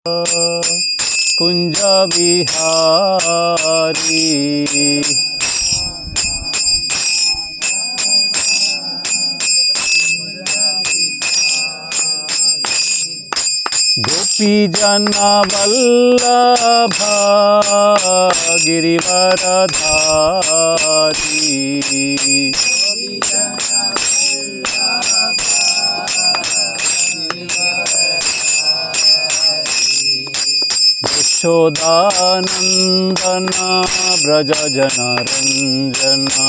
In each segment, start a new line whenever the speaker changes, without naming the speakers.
कुंज विहारी गोपी जना वल्लभ गिरिवरधारी यशोदानंदना ब्रज जनरंजना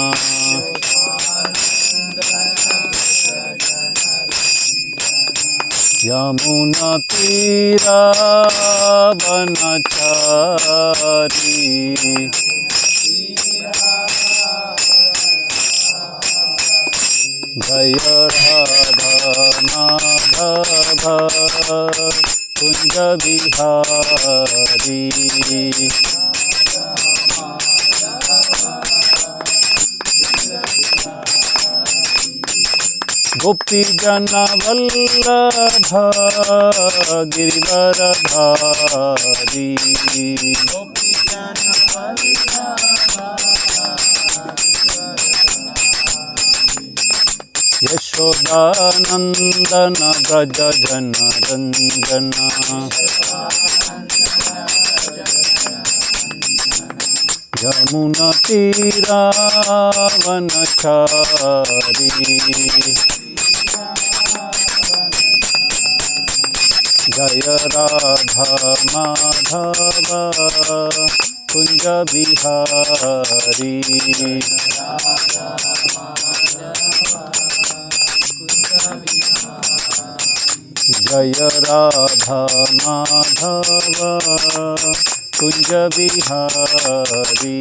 यमुना तीरा वनचारी जय राधा माधव कुंज विहारी गोपी जना वल्लभ गिरिवरधारी यशोदानंदन ब्रज जनरंजना यमुना तीरा वनचारी जय राधा माधव कुंज विहारी जय राधा माधव कुंज विहारी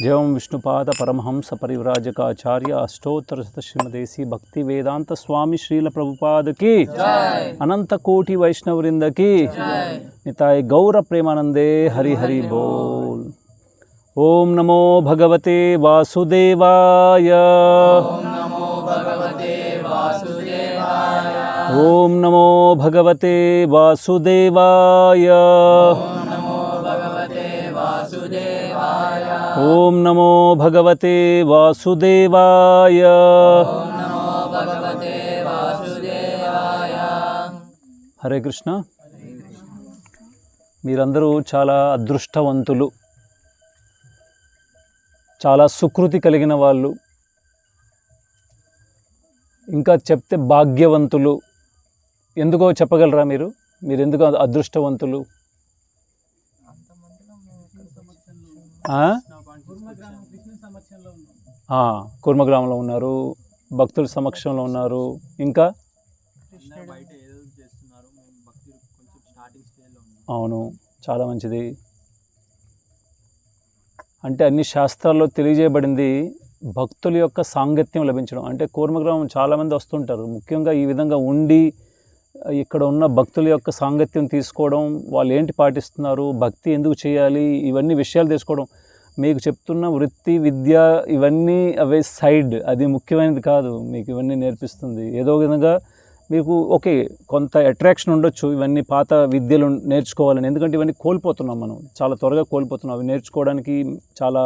जयं विष्णुपाद परमहंस परिव्राजकाचार्य अष्टोत्तर श्रीमदेसी भक्ति वेदांत स्वामी श्रील प्रभुपाद की अनंत कोटि वैष्णव वृंद की निताय गौर प्रेमानंदे हरि हरि बोल। ओम नमो भगवते वासुदेवाय ओम नमो भगवते वासुदेवाय ओम नमो भगवते वासुदेवाय हरे कृष्ण। మీరందరూ చాలా అదృష్టవంతులు, చాలా సుకృతి కలిగిన వాళ్ళు, ఇంకా చెప్తే భాగ్యవంతులు. ఎందుకో చెప్పగలరా మీరు? మీరు ఎందుకు అదృష్టవంతులు? కూర్మగ్రామంలో ఉన్నారు, భక్తుల సమక్షంలో ఉన్నారు, ఇంకా అవును, చాలా మంచిది. అంటే అన్ని శాస్త్రాల్లో తెలియజేయబడింది భక్తుల యొక్క సాంగత్యం లభించడం. అంటే కూర్మగ్రామం చాలామంది వస్తుంటారు, ముఖ్యంగా ఈ విధంగా ఉండి ఇక్కడ ఉన్న భక్తుల యొక్క సాంగత్యం తీసుకోవడం, వాళ్ళు ఏంటి పాటిస్తున్నారు, భక్తి ఎందుకు చేయాలి, ఇవన్నీ విషయాలు తెలుసుకోవడం. మీకు చెప్తున్న వృత్తి విద్య ఇవన్నీ అవే సైడ్, అది ముఖ్యమైనది కాదు. మీకు ఇవన్నీ నేర్పిస్తుంది ఏదో విధంగా. మీకు ఓకే కొంత అట్రాక్షన్ ఉండొచ్చు ఇవన్నీ పాత విద్యలు నేర్చుకోవాలని, ఎందుకంటే ఇవన్నీ కోల్పోతున్నాం మనం, చాలా త్వరగా కోల్పోతున్నాం. అవి నేర్చుకోవడానికి చాలా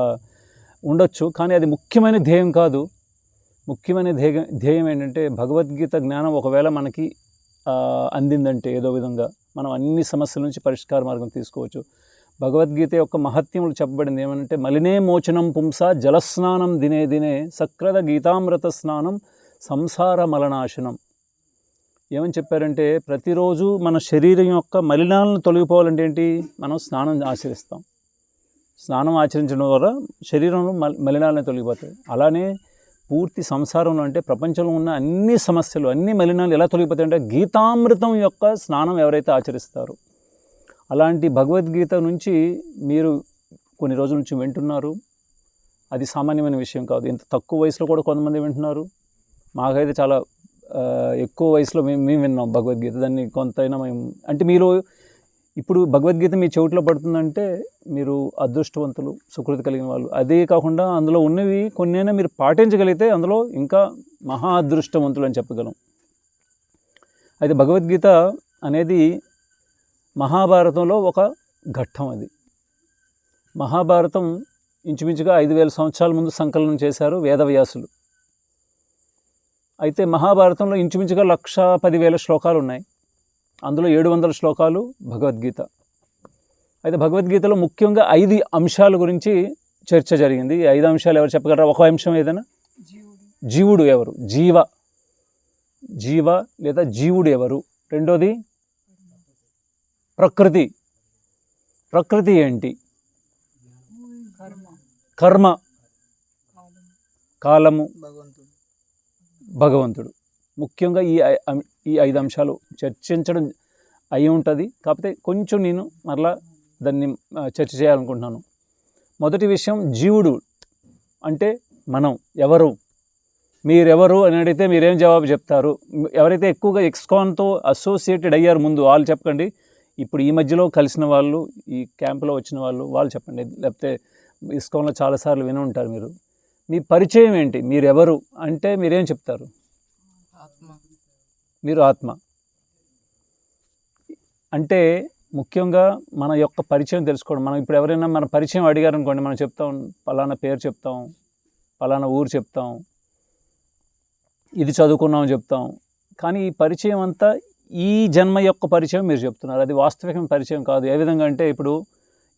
ఉండొచ్చు, కానీ అది ముఖ్యమైన ధ్యేయం కాదు. ముఖ్యమైన ధ్యేయం ఏంటంటే భగవద్గీత జ్ఞానం ఒకవేళ మనకి అందిందంటే ఏదో విధంగా మనం అన్ని సమస్యల నుంచి పరిష్కార మార్గం తీసుకోవచ్చు. భగవద్గీత యొక్క మహత్యములు చెప్పబడింది ఏమంటే, మలినే మోచనం పుంస జలస్నానం దినే దినే సక్రద గీతామృత స్నానం సంసార మలనాశనం. ఏమని చెప్పారంటే, ప్రతిరోజు మన శరీరం యొక్క మలినాలను తొలగిపోవాలంటే ఏంటి? మనం స్నానం ఆచరిస్తాం. స్నానం ఆచరించడం ద్వారా శరీరంలో మలినాలను తొలగిపోతాయి. అలానే పూర్తి సంసారంలో అంటే ప్రపంచంలో ఉన్న అన్ని సమస్యలు, అన్ని మలినాలు ఎలా తొలగిపోతాయంటే గీతామృతం యొక్క స్నానం ఎవరైతే ఆచరిస్తారో. అలాంటి భగవద్గీత నుంచి మీరు కొన్ని రోజుల నుంచి వింటున్నారు, అది సామాన్యమైన విషయం కాదు. ఇంత తక్కువ వయసులో కూడా కొంతమంది వింటున్నారు. మాకైతే చాలా ఎక్కువ వయసులో మేము విన్నాం భగవద్గీత. దాన్ని కొంతైనా మేము అంటే మీలో ఇప్పుడు భగవద్గీత మీ చెవిట్లో పడుతుందంటే మీరు అదృష్టవంతులు, సుకృతి కలిగిన వాళ్ళు. అదే కాకుండా అందులో ఉన్నవి కొన్నైనా మీరు పాటించగలిగితే అందులో ఇంకా మహా అదృష్టవంతులు అని చెప్పగలం. అయితే భగవద్గీత అనేది మహాభారతంలో ఒక ఘట్టం. అది మహాభారతం ఇంచుమించుగా 5000 సంవత్సరాల ముందు సంకలనం చేశారు వేదవ్యాసులు. అయితే మహాభారతంలో ఇంచుమించుగా 1,10,000 శ్లోకాలు ఉన్నాయి. అందులో 700 శ్లోకాలు భగవద్గీత. అయితే భగవద్గీతలో ముఖ్యంగా 5 అంశాల గురించి చర్చ జరిగింది. ఈ 5 అంశాలు ఎవరు చెప్పగలరా? ఒక అంశం ఏదైనా? జీవుడు ఎవరు? జీవ లేదా జీవుడు ఎవరు? రెండోది ప్రకృతి ఏంటి? కర్మ, కాలము, భగవంతుడు. ముఖ్యంగా ఈ 5 అంశాలు చర్చించడం అయి ఉంటుంది. కాకపోతే కొంచెం నేను మరలా దాన్ని చర్చ చేయాలనుకుంటున్నాను. మొదటి విషయం, జీవుడు అంటే మనం ఎవరు? మీరెవరు అని అడిగితే మీరేం జవాబు చెప్తారు? ఎవరైతే ఎక్కువగా ఇస్కాన్తో అసోసియేటెడ్ అయ్యారు ముందు వాళ్ళు చెప్పండి. ఇప్పుడు ఈ మధ్యలో కలిసిన వాళ్ళు, ఈ క్యాంపులో వచ్చిన వాళ్ళు చెప్పండి. లేకపోతే ఇస్కాన్లో చాలాసార్లు విని ఉంటారు మీరు. మీ పరిచయం ఏంటి? మీరెవరు అంటే మీరేం చెప్తారు? మీరు ఆత్మ అంటే ముఖ్యంగా మన యొక్క పరిచయం తెలుసుకోవడం. మనం ఇప్పుడు ఎవరైనా మన పరిచయం అడిగారు అనుకోండి, మనం చెప్తాం, పలానా పేరు చెప్తాం, పలానా ఊరు చెప్తాం, ఇది చదువుకున్నామని చెప్తాం. కానీ ఈ పరిచయం అంతా ఈ జన్మ యొక్క పరిచయం మీరు చెప్తున్నారు. అది వాస్తవికమైన పరిచయం కాదు. ఏ విధంగా అంటే ఇప్పుడు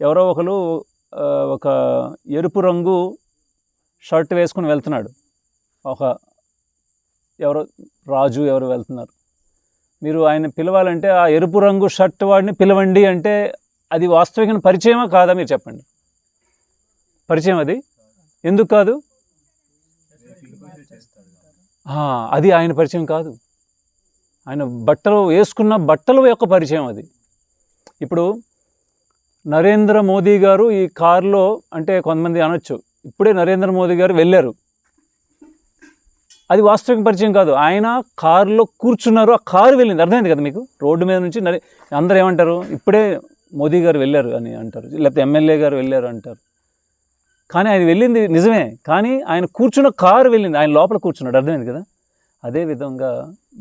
ఎవరో ఒకరు ఒక ఎరుపు రంగు షర్ట్ వేసుకుని వెళ్తున్నాడు. ఎవరో రాజు ఎవరు వెళ్తున్నారు. మీరు ఆయన పిలవాలంటే ఆ ఎరుపు రంగు షర్ట్ వాడిని పిలవండి అంటే అది వాస్తవికమైన పరిచయమా కాదా? మీరు చెప్పండి. పరిచయం అది ఎందుకు కాదు? అది ఆయన పరిచయం కాదు. ఆయన వేసుకున్న బట్టల యొక్క పరిచయం అది. ఇప్పుడు నరేంద్ర మోదీ గారు ఈ కారులో, అంటే కొంతమంది అనొచ్చు ఇప్పుడే నరేంద్ర మోదీ గారు వెళ్ళారు, అది వాస్తవిక పరిచయం కాదు. ఆయన కారులో కూర్చున్నారు, ఆ కారు వెళ్ళింది. అర్థమైంది కదా మీకు? రోడ్డు మీద నుంచి అందరూ ఏమంటారు? ఇప్పుడే మోదీ గారు వెళ్ళారు అని అంటారు, లేకపోతే ఎమ్మెల్యే గారు వెళ్ళారు అంటారు. కానీ ఆయన వెళ్ళింది నిజమే, కానీ ఆయన కూర్చున్న కారు వెళ్ళింది, ఆయన లోపల కూర్చున్నాడు. అర్థమైంది కదా? అదేవిధంగా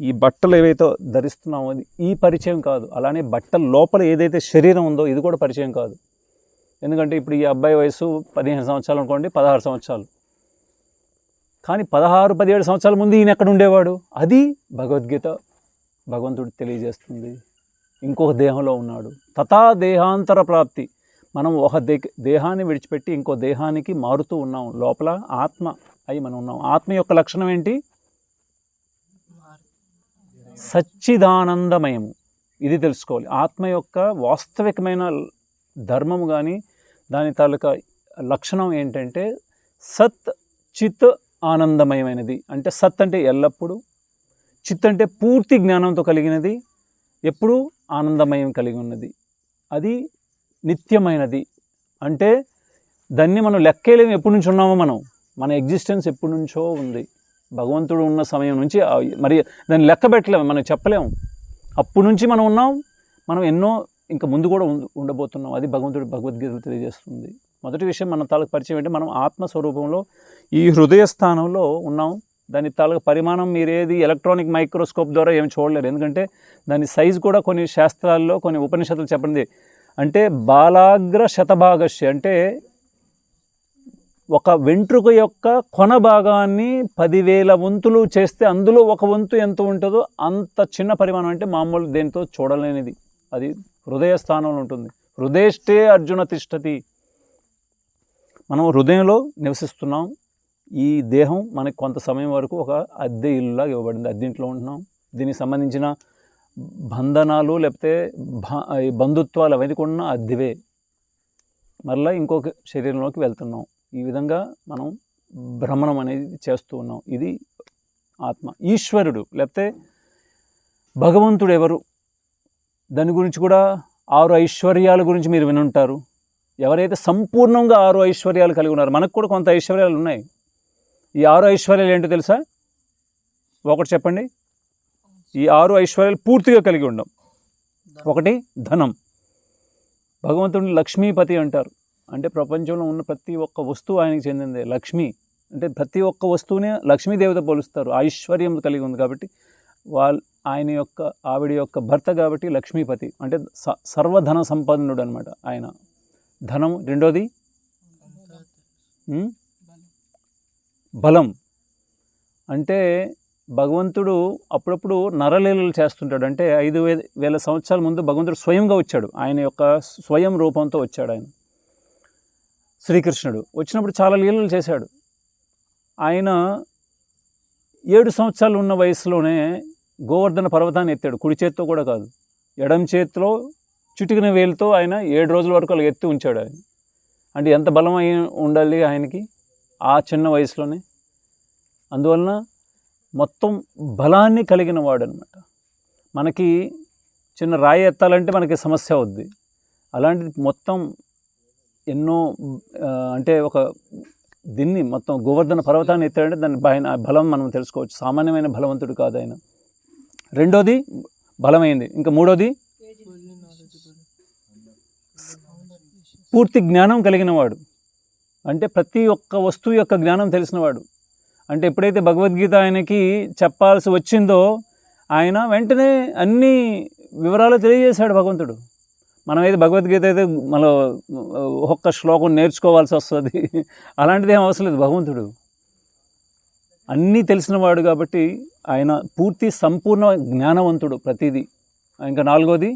ఈ బట్టలు ఏవైతే ధరిస్తున్నామో ఈ పరిచయం కాదు. అలానే బట్టల లోపల ఏదైతే శరీరం ఉందో ఇది కూడా పరిచయం కాదు. ఎందుకంటే ఇప్పుడు ఈ అబ్బాయి వయసు 15 సంవత్సరాలు అనుకోండి, 16 సంవత్సరాలు. కానీ 16-17 సంవత్సరాల ముందు ఈయన ఎక్కడ ఉండేవాడు? అది భగవద్గీత భగవంతుడు తెలియజేస్తుంది. ఇంకొక దేహంలో ఉన్నాడు. తథా దేహాంతర ప్రాప్తి. మనం ఒక దేహాన్ని విడిచిపెట్టి ఇంకో దేహానికి మారుతూ ఉన్నాం. లోపల ఆత్మ అయి మనం ఉన్నాం. ఆత్మ యొక్క లక్షణం ఏంటి? సచ్చిదానందమయము. ఇది తెలుసుకోవాలి. ఆత్మ యొక్క వాస్తవికమైన ధర్మము కానీ దాని తాలూకా లక్షణం ఏంటంటే సత్ చిత్ ఆనందమయమైనది. అంటే సత్ అంటే ఎల్లప్పుడూ, చిత్ అంటే పూర్తి జ్ఞానంతో కలిగినది, ఎప్పుడూ ఆనందమయం కలిగి ఉన్నది, అది నిత్యమైనది. అంటే దాన్ని మనం లెక్కేలేము. ఎప్పటి నుంచి ఉన్నామో మన ఎగ్జిస్టెన్స్ ఎప్పటి నుంచో ఉంది. భగవంతుడు ఉన్న సమయం నుంచి మరి దాన్ని లెక్క పెట్టలేము, మనం చెప్పలేము. అప్పటి నుంచి మనం ఉన్నాం, మనం ఎన్నో ఇంకా ముందు కూడా ఉండబోతున్నాం. అది భగవద్గీతలు తెలియజేస్తుంది. మొదటి విషయం మన తాలూకు పరిచయం ఏంటి? మనం ఆత్మస్వరూపంలో ఈ హృదయ స్థానంలో ఉన్నాం. దాని తాలూకు పరిమాణం మీరేది ఎలక్ట్రానిక్ మైక్రోస్కోప్ ద్వారా ఏమి చూడలేరు. ఎందుకంటే దాని సైజు కూడా కొన్ని శాస్త్రాల్లో, కొన్ని ఉపనిషత్తులు చెప్పండి. అంటే బాలాగ్ర శతభాగస్య, అంటే ఒక వెంట్రుక యొక్క కొన భాగాన్ని 10,000 వంతులు చేస్తే అందులో ఒక వంతు ఎంత ఉంటుందో అంత చిన్న పరిమాణం. అంటే మామూలు దేంతో చూడలేనిది. అది హృదయ స్థానంలో ఉంటుంది. హృదయష్టే అర్జున తిష్టతి. మనం హృదయంలో నివసిస్తున్నాం. ఈ దేహం మనకి కొంత సమయం వరకు ఒక అద్దె ఇల్లులాగా ఇవ్వబడింది. అద్దెంట్లో ఉంటున్నాం. దీనికి సంబంధించిన బంధనాలు లేకపోతే బంధుత్వాలు అవన్నీ కూడా అద్దెవే. మరలా ఇంకొక శరీరంలోకి వెళ్తున్నాం. ఈ విధంగా మనం భ్రమణం అనేది చేస్తూ ఉన్నాం. ఇది ఆత్మ. ఈశ్వరుడు లేకపోతే భగవంతుడు ఎవరు? దాని గురించి కూడా 6 ఐశ్వర్యాల గురించి మీరు వినుంటారు. ఎవరైతే సంపూర్ణంగా 6 ఐశ్వర్యాలు కలిగి ఉన్నారు, మనకు కూడా కొంత ఐశ్వర్యాలు ఉన్నాయి. ఈ 6 ఐశ్వర్యాలు ఏంటో తెలుసా? ఒకటి చెప్పండి. ఈ 6 ఐశ్వర్యాలు పూర్తిగా కలిగి ఉండం. ఒకటి ధనం, భగవంతుడిని లక్ష్మీపతి అంటారు. అంటే ప్రపంచంలో ఉన్న ప్రతి ఒక్క వస్తువు ఆయనకి చెందిందే. లక్ష్మి అంటే ప్రతి ఒక్క వస్తువుని లక్ష్మీదేవత పోలుస్తారు. ఐశ్వర్యం కలిగి ఉంది కాబట్టి ఆవిడ యొక్క భర్త కాబట్టి లక్ష్మీపతి అంటే సర్వధన సంపన్నుడు అనమాట ఆయన. ధనం. రెండోది బలం. అంటే భగవంతుడు అప్పుడప్పుడు నరలీలలు చేస్తుంటాడు. అంటే 5,000 సంవత్సరాల ముందు భగవంతుడు స్వయంగా వచ్చాడు. ఆయన యొక్క స్వయం రూపంతో వచ్చాడు ఆయన. శ్రీకృష్ణుడు వచ్చినప్పుడు చాలా లీలలు చేశాడు. ఆయన 7 సంవత్సరాలు ఉన్న వయసులోనే గోవర్ధన పర్వతాన్ని ఎత్తాడు. కుడి చేత్తో కూడా కాదు, ఎడమ చేతిలో చిటికిన వేలుతో ఆయన 7 రోజుల వరకు అలా ఎత్తి ఉంచాడు ఆయన. అంటే ఎంత బలం ఉండాలి ఆయనకి ఆ చిన్న వయసులోనే. అందువలన మొత్తం బలాన్ని కలిగిన వాడు అనమాట. మనకి చిన్న రాయి ఎత్తాలంటే మనకి సమస్య అవుద్ది. అలాంటిది మొత్తం ఎన్నో అంటే దీన్ని మొత్తం గోవర్ధన పర్వతాన్ని ఎత్తాడంటే దాని బలం మనం తెలుసుకోవచ్చు. సామాన్యమైన బలవంతుడు కాదు ఆయన. రెండోది బలమైంది. ఇంకా మూడోది పూర్తి జ్ఞానం కలిగిన వాడు. అంటే ప్రతి ఒక్క వస్తువు యొక్క జ్ఞానం తెలిసినవాడు. అంటే ఎప్పుడైతే భగవద్గీత ఆయనకి చెప్పాల్సి వచ్చిందో ఆయన వెంటనే అన్ని వివరాలు తెలియజేశాడు భగవంతుడు. మనమైతే భగవద్గీత అయితే మనం ఒక్క శ్లోకం నేర్చుకోవాల్సి వస్తుంది, అలాంటిది ఏం అవసరం లేదు. భగవంతుడు అన్నీ తెలిసినవాడు కాబట్టి ఆయన పూర్తి సంపూర్ణ జ్ఞానవంతుడు ప్రతిదీ. ఇంకా నాలుగోది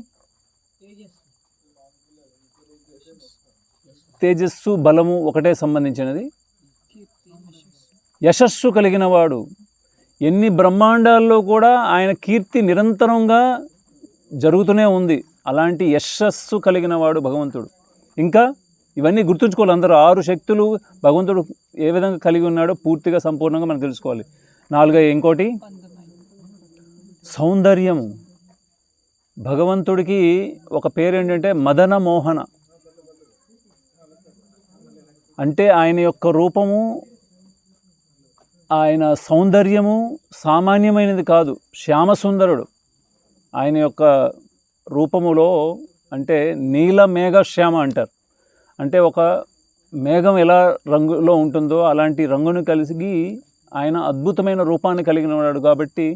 తేజస్సు బలము ఒకటే సంబంధించినది. యశస్సు కలిగిన వాడు. ఎన్ని బ్రహ్మాండాల్లో కూడా ఆయన కీర్తి నిరంతరంగా జరుగుతూనే ఉంది. అలాంటి యశస్సు కలిగిన వాడు భగవంతుడు. ఇంకా ఇవన్నీ గుర్తుంచుకోవాలి అందరూ. 6 శక్తులు భగవంతుడు ఏ విధంగా కలిగి ఉన్నాడో పూర్తిగా సంపూర్ణంగా మనం తెలుసుకోవాలి. 4 ఇంకోటి సౌందర్యము. భగవంతుడికి ఒక పేరు ఏంటంటే మదన మోహన. అంటే ఆయన యొక్క రూపము, ఆయన సౌందర్యము సామాన్యమైనది కాదు. శ్యామసుందరుడు. ఆయన యొక్క రూపములో అంటే నీల మేఘ శ్యామ అంటారు. అంటే ఒక మేఘం ఎలా రంగులో ఉంటుందో అలాంటి రంగును కలిగి ఆయన అద్భుతమైన రూపాన్ని కలిగిన వాడు కాబట్టి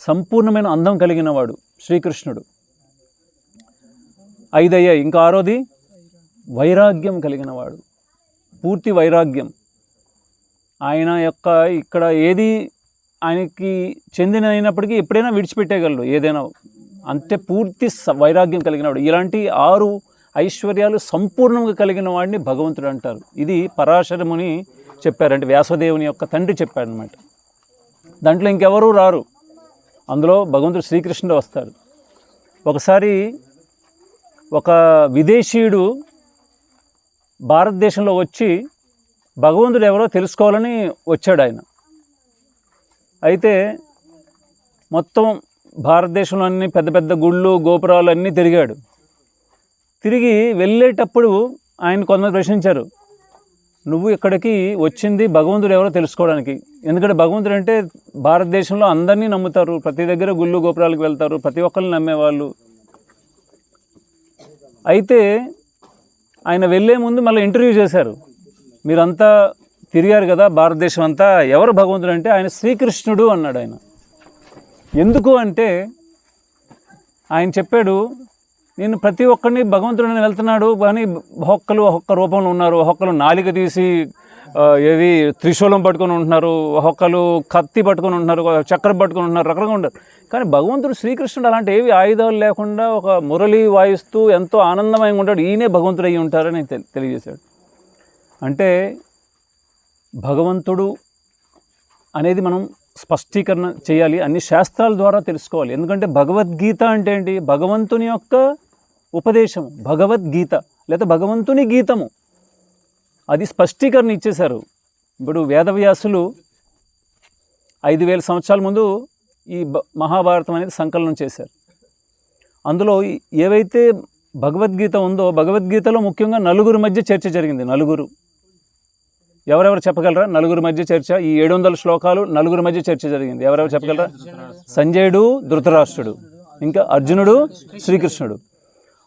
సంపూర్ణమైన అందం కలిగిన వాడు శ్రీకృష్ణుడు. 5 అయ్యాయి. ఇంకా 6వది వైరాగ్యం కలిగిన వాడు. పూర్తి వైరాగ్యం. ఆయన యొక్క ఇక్కడ ఏది ఆయనకి చెందినైనప్పటికీ ఎప్పుడైనా విడిచిపెట్టేయగలడు ఏదైనా. అంతే పూర్తి వైరాగ్యం కలిగిన వాడు. ఇలాంటి 6 ఐశ్వర్యాలు సంపూర్ణంగా కలిగిన వాడిని భగవంతుడు అంటారు. ఇది పరాశరముని చెప్పారు. అంటే వ్యాసదేవుని యొక్క తండ్రి చెప్పారనమాట. దాంట్లో ఇంకెవరూ రారు. అందులో భగవంతుడు శ్రీకృష్ణుడు వస్తాడు. ఒకసారి ఒక విదేశీయుడు భారతదేశంలో వచ్చి భగవంతుడు ఎవరో తెలుసుకోవాలని వచ్చాడు ఆయన. అయితే మొత్తం భారతదేశంలో అన్ని పెద్ద పెద్ద గుళ్ళు గోపురాలు అన్నీ తిరిగాడు. తిరిగి వెళ్ళేటప్పుడు ఆయన కొంతమంది ప్రశ్నించారు, నువ్వు ఇక్కడికి వచ్చింది భగవంతుడు ఎవరో తెలుసుకోవడానికి. ఎందుకంటే భగవంతుడు అంటే భారతదేశంలో అందరినీ నమ్ముతారు, ప్రతి దగ్గర గుళ్ళు గోపురాలకు వెళ్తారు, ప్రతి ఒక్కరిని నమ్మేవాళ్ళు. అయితే ఆయన వెళ్ళే ముందు మళ్ళీ ఇంటర్వ్యూ చేశారు. మీరంతా తిరిగారు కదా భారతదేశం అంతా, ఎవరు భగవంతుడు అంటే ఆయన శ్రీకృష్ణుడు అన్నాడు ఆయన. ఎందుకు అంటే ఆయన చెప్పాడు, నేను ప్రతి ఒక్కరిని భగవంతుడిని వెళ్తున్నాడు కానీ ఒక్కొక్క రూపంలో ఉన్నారు. ఒక్కొక్కరు నాలిక తీసి ఏది త్రిశూలం పట్టుకొని ఉంటున్నారు, ఒక్కొక్కరు కత్తి పట్టుకొని ఉంటున్నారు, చక్రం పట్టుకొని ఉంటున్నారు, రకరకాలుగా ఉంటారు. కానీ భగవంతుడు శ్రీకృష్ణుడు అలాంటి ఏవి ఆయుధాలు లేకుండా ఒక మురళి వాయిస్తూ ఎంతో ఆనందమయంగా ఉంటాడు. ఈయనే భగవంతుడు అయ్యి ఉంటారని తెలియజేశాడు. అంటే భగవంతుడు అనేది మనం స్పష్టీకరణ చేయాలి, అన్ని శాస్త్రాల ద్వారా తెలుసుకోవాలి. ఎందుకంటే భగవద్గీత అంటే ఏంటి? భగవంతుని యొక్క ఉపదేశము, భగవద్గీత లేదా భగవంతుని గీతము. అది స్పష్టీకరణ ఇచ్చేశారు. ఇప్పుడు వేదవ్యాసులు 5,000 సంవత్సరాల ముందు ఈ మహాభారతం అనేది సంకలనం చేశారు. అందులో ఏవైతే భగవద్గీత ఉందో భగవద్గీతలో ముఖ్యంగా 4 మధ్య చర్చ జరిగింది. 4 ఎవరెవరు చెప్పగలరా? 4 మధ్య చర్చ. ఈ 700 శ్లోకాలు 4 మధ్య చర్చ జరిగింది. ఎవరెవరు చెప్పగలరా? సంజయుడు, ధృతరాష్ట్రుడు, ఇంకా అర్జునుడు, శ్రీకృష్ణుడు.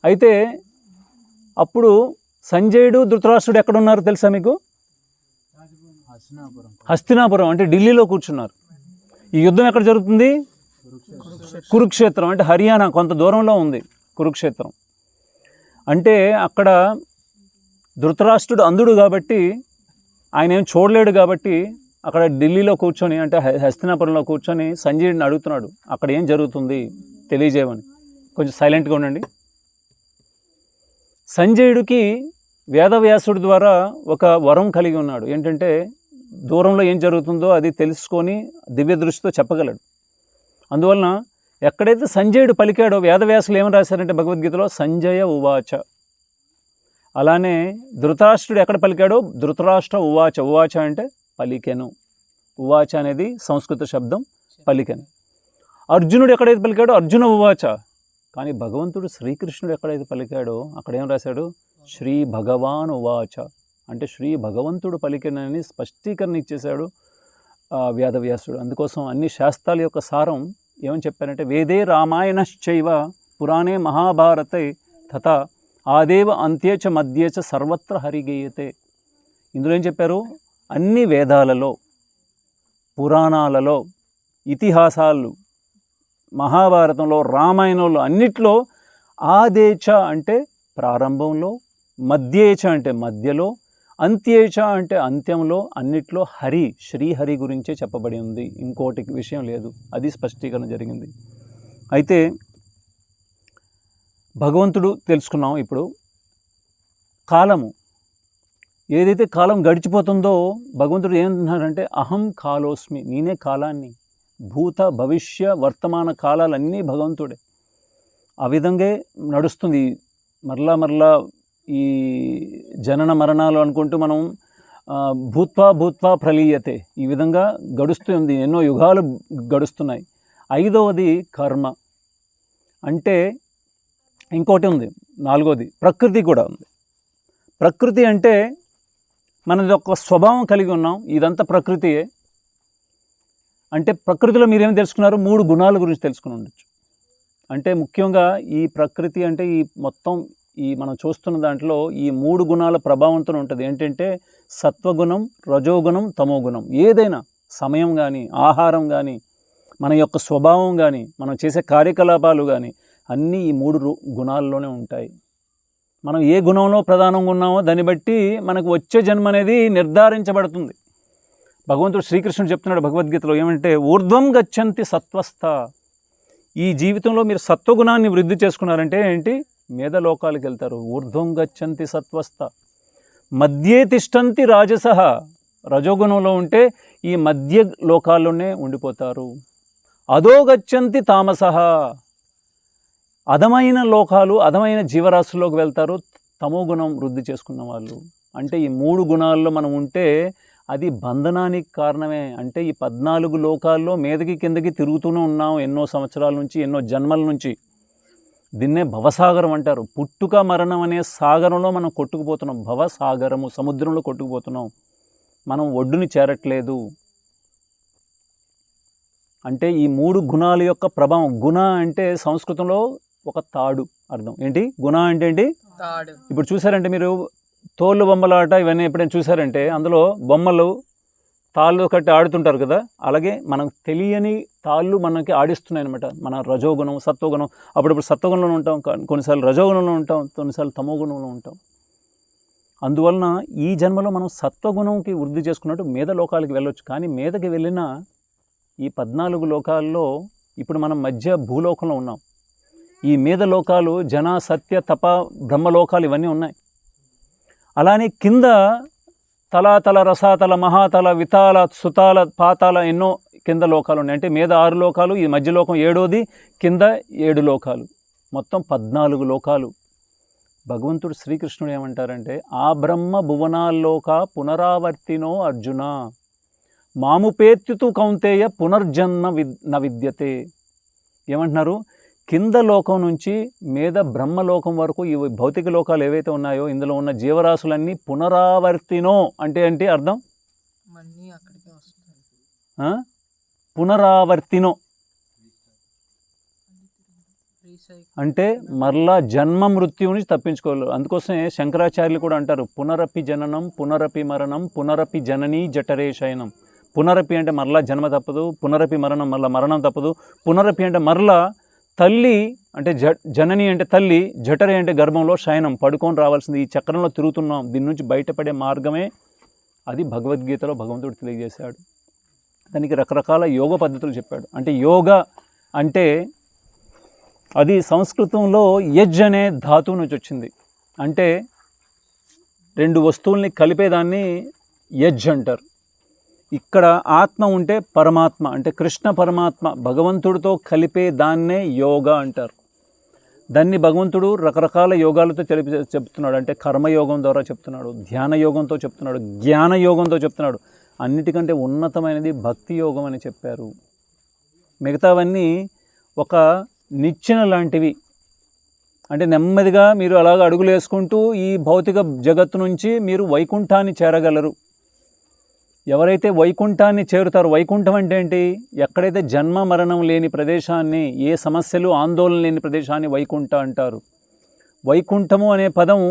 అయితే అప్పుడు సంజయుడు ధృతరాష్ట్రుడు ఎక్కడున్నారు తెలుసా మీకు? హస్తినాపురం అంటే ఢిల్లీలో కూర్చున్నారు. ఈ యుద్ధం ఎక్కడ జరుగుతుంది? కురుక్షేత్రం అంటే హర్యానా కొంత దూరంలో ఉంది కురుక్షేత్రం. అంటే అక్కడ ధృతరాష్ట్రుడు అంధుడు కాబట్టి ఆయన ఏం చూడలేడు కాబట్టి అక్కడ ఢిల్లీలో కూర్చొని అంటే హస్తినాపురంలో కూర్చొని సంజయుడిని అడుగుతున్నాడు, అక్కడ ఏం జరుగుతుంది తెలియజేయమని. కొంచెం సైలెంట్గా ఉండండి. సంజయుడికి వేదవ్యాసుడి ద్వారా ఒక వరం కలిగి ఉన్నాడు. ఏంటంటే దూరంలో ఏం జరుగుతుందో అది తెలుసుకొని దివ్య దృష్టితో చెప్పగలడు. అందువలన ఎక్కడైతే సంజయుడు పలికాడో వేదవ్యాసులు ఏమని రాశారంటే భగవద్గీతలో సంజయ ఉవాచ. అలానే ధృతరాష్ట్రుడు ఎక్కడ పలికాడో ధృతరాష్ట్ర ఉవాచ. ఉవాచ అంటే పలికెను. ఉవాచ అనేది సంస్కృత శబ్దం పలికెను. అర్జునుడు ఎక్కడైతే పలికాడో అర్జున ఉవాచ. కానీ భగవంతుడు శ్రీకృష్ణుడు ఎక్కడైతే పలికాడో అక్కడ ఏం రాశాడు? శ్రీ భగవాన్ ఉవాచ అంటే శ్రీ భగవంతుడు పలికినని స్పష్టీకరణ ఇచ్చేశాడు వేదవ్యాసుడు. అందుకోసం అన్ని శాస్త్రాల యొక్క సారం ఏమని చెప్పారంటే వేదే రామాయణశ్చైవ పురాణే మహాభారతే తథా ఆదేవ అంత్యేచ మధ్యేచ సర్వత్ర హరిగేయతే. ఇందులో ఏం చెప్పారు? అన్ని వేదాలలో, పురాణాలలో, ఇతిహాసాలు, మహాభారతంలో, రామాయణంలో అన్నిట్లో ఆదేచ అంటే ప్రారంభంలో, మధ్యేచ అంటే మధ్యలో, అంత్యేచ అంటే అంత్యంలో, అన్నిట్లో హరి శ్రీహరి గురించే చెప్పబడి ఉంది. ఇంకోటి విషయం లేదు. అది స్పష్టీకరణ జరిగింది. అయితే భగవంతుడు తెలుసుకున్నాం. ఇప్పుడు కాలము ఏదైతే కాలం గడిచిపోతుందో భగవంతుడు ఏమంటున్నాడంటే అహం కాలోస్మి, నేనే కాలాన్ని. భూత భవిష్య వర్తమాన కాలాలన్నీ భగవంతుడే. ఆ విధంగా నడుస్తుంది. మరలా ఈ జనన మరణాలు అనుకుంటూ మనం భూత్వా ప్రలీయతే ఈ విధంగా గడుస్తుంది. ఎన్నో యుగాలు గడుస్తున్నాయి. 5వది కర్మ. అంటే ఇంకోటి ఉంది, 4వది ప్రకృతి కూడా ఉంది. ప్రకృతి అంటే మనది ఒక స్వభావం కలిగి ఉన్నాం. ఇదంతా ప్రకృతియే. అంటే ప్రకృతిలో మీరేం తెలుసుకున్నారు? 3 గుణాల గురించి తెలుసుకుని ఉండొచ్చు. అంటే ముఖ్యంగా ఈ ప్రకృతి అంటే ఈ మొత్తం ఈ మనం చూస్తున్న దాంట్లో ఈ 3 గుణాల ప్రభావంతో ఉంటుంది. ఏంటంటే సత్వగుణం, రజోగుణం, తమోగుణం. ఏదైనా సమయం కానీ, ఆహారం కానీ, మన యొక్క స్వభావం కానీ, మనం చేసే కార్యకలాపాలు కానీ అన్నీ ఈ 3 గుణాల్లోనే ఉంటాయి. మనం ఏ గుణంలో ప్రధానంగా ఉన్నామో దాన్ని బట్టి మనకు వచ్చే జన్మ అనేది నిర్ధారించబడుతుంది. భగవంతుడు శ్రీకృష్ణుడు చెప్తున్నాడు భగవద్గీతలో ఏమంటే ఊర్ధ్వం గచ్చంతి సత్వస్థ. ఈ జీవితంలో మీరు సత్వగుణాన్ని వృద్ధి చేసుకున్నారంటే ఏంటి? మేధలోకాలకు వెళ్తారు. ఊర్ధ్వం గచ్చంతి సత్వస్థ మధ్యే తిష్టంతి రాజసః. రజోగుణంలో ఉంటే ఈ మధ్య లోకాల్లోనే ఉండిపోతారు. అదో గచ్చంతి తామసః. అధమైన లోకాలు, అధమైన జీవరాశుల్లోకి వెళ్తారు తమోగుణం వృద్ధి చేసుకున్న వాళ్ళు. అంటే ఈ 3 గుణాల్లో మనం ఉంటే అది బంధనానికి కారణమే. అంటే ఈ 14 లోకాల్లో మీదకి కిందకి తిరుగుతూనే ఉన్నాం ఎన్నో సంవత్సరాల నుంచి, ఎన్నో జన్మల నుంచి. దీన్నే భవసాగరం అంటారు. పుట్టుక మరణం అనే సాగరంలో మనం కొట్టుకుపోతున్నాం. భవసాగరము, సముద్రంలో కొట్టుకుపోతున్నాం. మనం ఒడ్డుని చేరట్లేదు. అంటే ఈ 3 గుణాల యొక్క ప్రభావం. గుణ అంటే సంస్కృతంలో ఒక తాడు అర్థం. ఏంటి గుణ అంటే? ఏంటి తాడు. ఇప్పుడు చూసారంటే మీరు తోళ్ళు బొమ్మలాట ఇవన్నీ ఎప్పుడైనా చూసారంటే అందులో బొమ్మలు తాళ్ళు కట్టి ఆడుతుంటారు కదా. అలాగే మనం తెలియని తాళ్ళు మనకి ఆడిస్తున్నాయి అనమాట. మన రజోగుణం, సత్వగుణం. అప్పుడప్పుడు సత్వగుణంలో ఉంటాం, కొన్నిసార్లు రజోగుణంలో ఉంటాం, కొన్నిసార్లు తమోగుణంలో ఉంటాం. అందువలన ఈ జన్మలో మనం సత్వగుణంకి వృద్ధి చేసుకున్నట్టు మేధ లోకాలకి వెళ్ళొచ్చు. కానీ మేధకి వెళ్ళిన ఈ 14 లోకాల్లో ఇప్పుడు మనం మధ్య భూలోకంలో ఉన్నాం. ఈ మేధ లోకాలు జన, సత్య, తప, బ్రహ్మలోకాలు ఇవన్నీ ఉన్నాయి. అలానే కింద తలాతల, రసాతల, మహాతల, వితాల, సుతాల, పాతాల ఎన్నో కింద లోకాలు ఉన్నాయి. అంటే మీద 6 లోకాలు, ఈ మధ్య లోకం 7వది, కింద 7 లోకాలు, మొత్తం 14 లోకాలు. భగవంతుడు శ్రీకృష్ణుడు ఏమంటారంటే ఆ బ్రహ్మ భువనాల్లోక పునరావర్తినో అర్జున మాముపేత్యుతు కౌంతేయ పునర్జన్మ న విద్యతే. ఏమంటున్నారు? కింద లోకం నుంచి మీద బ్రహ్మలోకం వరకు ఈ భౌతిక లోకాలు ఏవైతే ఉన్నాయో ఇందులో ఉన్న జీవరాశులన్నీ పునరావర్తినో అంటే ఏంటి అర్థం? పునరావర్తినో అంటే మరలా జన్మ మృత్యువు నుంచి తప్పించుకోలేరు. అందుకోసమే శంకరాచార్యులు కూడా అంటారు, పునరపి జననం పునరపి మరణం పునరపి జననీ జఠరే శయనం. పునరపి అంటే మరలా జన్మ తప్పదు, పునరపి మరణం మరలా మరణం తప్పదు, పునరపి అంటే మరలా తల్లి అంటే జనని అంటే తల్లి, జఠరే అంటే గర్భంలో శయనం పడుకొని రావాల్సింది. ఈ చక్రంలో తిరుగుతున్నాం, దీని నుంచి బయటపడే మార్గమే అది భగవద్గీతలో భగవంతుడు తెలియజేశాడు. దానికి రకరకాల యోగ పద్ధతులు చెప్పాడు. అంటే యోగ అంటే అది సంస్కృతంలో యజ్ అనే ధాతువు నుంచి వచ్చింది. అంటే రెండు వస్తువుల్ని కలిపేదాన్ని యజ్ అంటారు. ఇక్కడ ఆత్మ ఉంటే పరమాత్మ అంటే కృష్ణ పరమాత్మ భగవంతుడితో కలిపే దాన్నే యోగా అంటారు. దాన్ని భగవంతుడు రకరకాల యోగాలతో చెప్తున్నాడు. అంటే కర్మయోగం ద్వారా చెప్తున్నాడు, ధ్యాన యోగంతో చెప్తున్నాడు, జ్ఞాన యోగంతో చెప్తున్నాడు. అన్నిటికంటే ఉన్నతమైనది భక్తి యోగం అని చెప్పారు. మిగతావన్నీ ఒక నిచ్చెన లాంటివి. అంటే నెమ్మదిగా మీరు అలాగ అడుగులు వేసుకుంటూ ఈ భౌతిక జగత్తు నుంచి మీరు వైకుంఠాన్ని చేరగలరు. ఎవరైతే వైకుంఠాన్ని చేరుతారో, వైకుంఠం అంటే ఏంటి? ఎక్కడైతే జన్మ మరణం లేని ప్రదేశాన్ని, ఏ సమస్యలు ఆందోళన లేని ప్రదేశాన్ని వైకుంఠ అంటారు. వైకుంఠము అనే పదం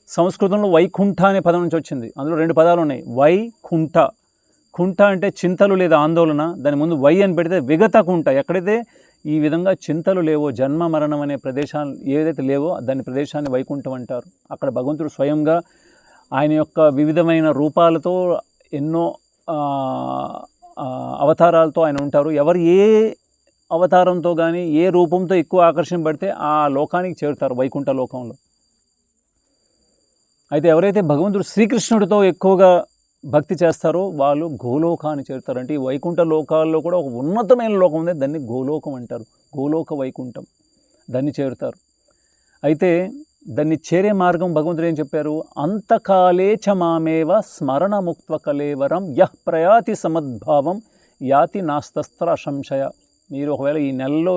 సంస్కృతంలో వైకుంఠ అనే పదం నుంచి వచ్చింది. అందులో రెండు పదాలు ఉన్నాయి, వైకుంఠ. కుంఠ అంటే చింతలు లేదా ఆందోళన, దాని ముందు వై అని పెడితే విగత కుంఠ. ఎక్కడైతే ఈ విధంగా చింతలు లేవో, జన్మ మరణం అనే ప్రదేశాలు ఏదైతే లేవో దాని ప్రదేశాన్ని వైకుంఠం అంటారు. అక్కడ భగవంతుడు స్వయంగా ఆయన యొక్క వివిధమైన రూపాలతో, ఎన్నో అవతారాలతో ఆయన ఉంటారు. ఎవరు ఏ అవతారంతో కానీ ఏ రూపంతో ఎక్కువ ఆకర్షింపబడితే ఆ లోకానికి చేరుతారు, వైకుంఠ లోకంలో. అయితే ఎవరైతే భగవంతుడు శ్రీకృష్ణుడితో ఎక్కువగా భక్తి చేస్తారో వాళ్ళు గోలోకాన్ని చేరుతారు. అంటే ఈ వైకుంఠ లోకాల్లో కూడా ఒక ఉన్నతమైన లోకం ఉంది, దాన్ని గోలోకం అంటారు. గోలోక వైకుంఠం, దాన్ని చేరుతారు. అయితే దాన్ని చేరే మార్గం భగవంతుడు ఏం చెప్పారు? అంతకాలే చ మామేవ స్మరణముక్త్వ కలేవరం యః ప్రయాతి సమద్భావం యాతి నాస్తస్త్ర సంశయ. మీరు ఒకవేళ ఈ నెలలో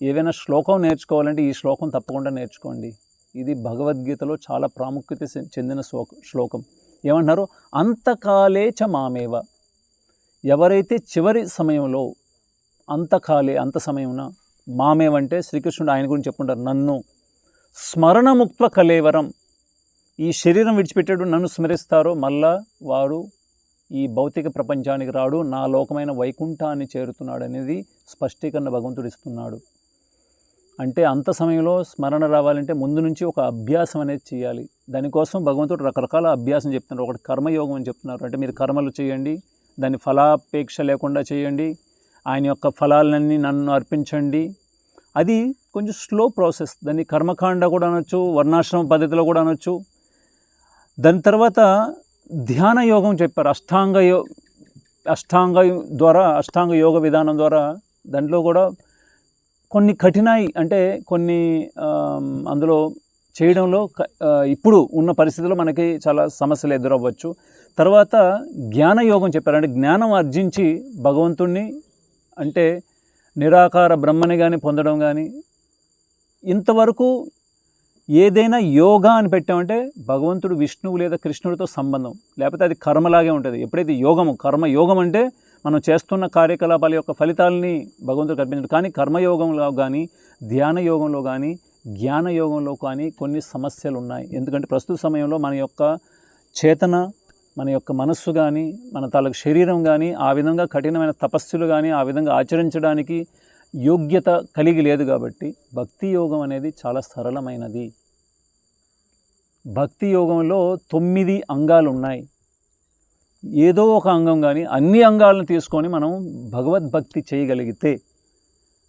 ఏవైనా శ్లోకం నేర్చుకోవాలంటే ఈ శ్లోకం తప్పకుండా నేర్చుకోండి. ఇది భగవద్గీతలో చాలా ప్రాముఖ్యత చెందిన శ్లోకం. ఏమంటున్నారు? అంతకాలే చ మామేవ. ఎవరైతే చివరి సమయంలో, అంతకాలే అంత సమయమున, మామేవంటే శ్రీకృష్ణుడు ఆయన గురించి చెప్పుకుంటారు, నన్ను స్మరణముక్త్వ కలేవరం, ఈ శరీరం విడిచిపెట్టాడు నన్ను స్మరిస్తారో మళ్ళా వాడు ఈ భౌతిక ప్రపంచానికి రాడు, నా లోకమైన వైకుంఠాన్ని చేరుతున్నాడు అనేది స్పష్టీకరణ భగవంతుడు ఇస్తున్నాడు. అంటే అంత సమయంలో స్మరణ రావాలంటే ముందు నుంచి ఒక అభ్యాసం అనేది చేయాలి. దానికోసం భగవంతుడు రకరకాల అభ్యాసం చెప్తున్నారు. ఒకటి కర్మయోగం అని చెప్తున్నారు. అంటే మీరు కర్మలు చేయండి, దాన్ని ఫలాపేక్ష లేకుండా చేయండి, ఆయన యొక్క ఫలాలన్నీ నన్ను అర్పించండి. అది కొంచెం స్లో ప్రాసెస్. దాన్ని కర్మకాండ కూడా అనొచ్చు, వర్ణాశ్రమ పద్ధతిలో కూడా అనొచ్చు. దాని తర్వాత ధ్యాన యోగం చెప్పారు. అష్టాంగ యోగ విధానం ద్వారా దాంట్లో కూడా కొన్ని కఠినాయి, అంటే కొన్ని అందులో చేయడంలో ఇప్పుడు ఉన్న పరిస్థితుల్లో మనకి చాలా సమస్యలు ఎదురవ్వచ్చు. తర్వాత జ్ఞాన యోగం చెప్పారు. అంటే జ్ఞానం ఆర్జించి భగవంతుణ్ణి, అంటే నిరాకార బ్రహ్మని కానీ పొందడం కానీ. ఇంతవరకు ఏదైనా యోగా అని పెట్టామంటే భగవంతుడు విష్ణువు లేదా కృష్ణుడితో సంబంధం, లేకపోతే అది కర్మలాగే ఉంటుంది. ఎప్పుడైతే యోగము, కర్మయోగం అంటే మనం చేస్తున్న కార్యకలాపాల యొక్క ఫలితాలని భగవంతుడు కల్పించడు. కానీ కర్మయోగంలో కానీ, ధ్యాన యోగంలో కానీ, జ్ఞాన యోగంలో కానీ కొన్ని సమస్యలు ఉన్నాయి. ఎందుకంటే ప్రస్తుత సమయంలో మన యొక్క చేతన, మన యొక్క మనస్సు కానీ, మన తాలూకు శరీరం కానీ ఆ విధంగా కఠినమైన తపస్సులు కానీ ఆ విధంగా ఆచరించడానికి యోగ్యత కలిగి లేదు. కాబట్టి భక్తి యోగం అనేది చాలా సరళమైనది. భక్తి యోగంలో 9 అంగాలు ఉన్నాయి. ఏదో ఒక అంగం కానీ అన్ని అంగాలను తీసుకొని మనం భగవద్భక్తి చేయగలిగితే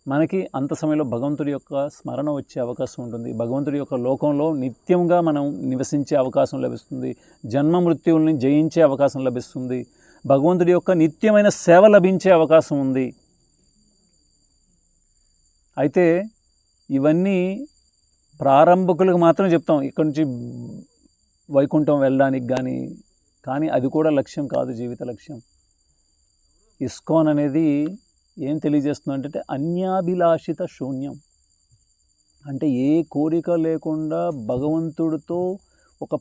మనకి అంత సమయంలో భగవంతుడి యొక్క స్మరణ వచ్చే అవకాశం ఉంటుంది. భగవంతుడి యొక్క లోకంలో నిత్యంగా మనం నివసించే అవకాశం లభిస్తుంది. జన్మ మృత్యువుల్ని జయించే అవకాశం లభిస్తుంది. భగవంతుడి యొక్క నిత్యమైన సేవ లభించే అవకాశం ఉంది. అయితే ఇవన్నీ ప్రారంభకులకు మాత్రం చెప్తాం, ఇక్కడి నుంచి వైకుంఠం వెళ్ళడానికి కానీ అది కూడా లక్ష్యం కాదు, జీవిత లక్ష్యం. ఇస్కాన్ అనేది ఏం తెలియజేస్తుందంటే అన్యాభిలాషిత శూన్యం. అంటే ఏ కోరిక లేకుండా భగవంతుడితో ఒక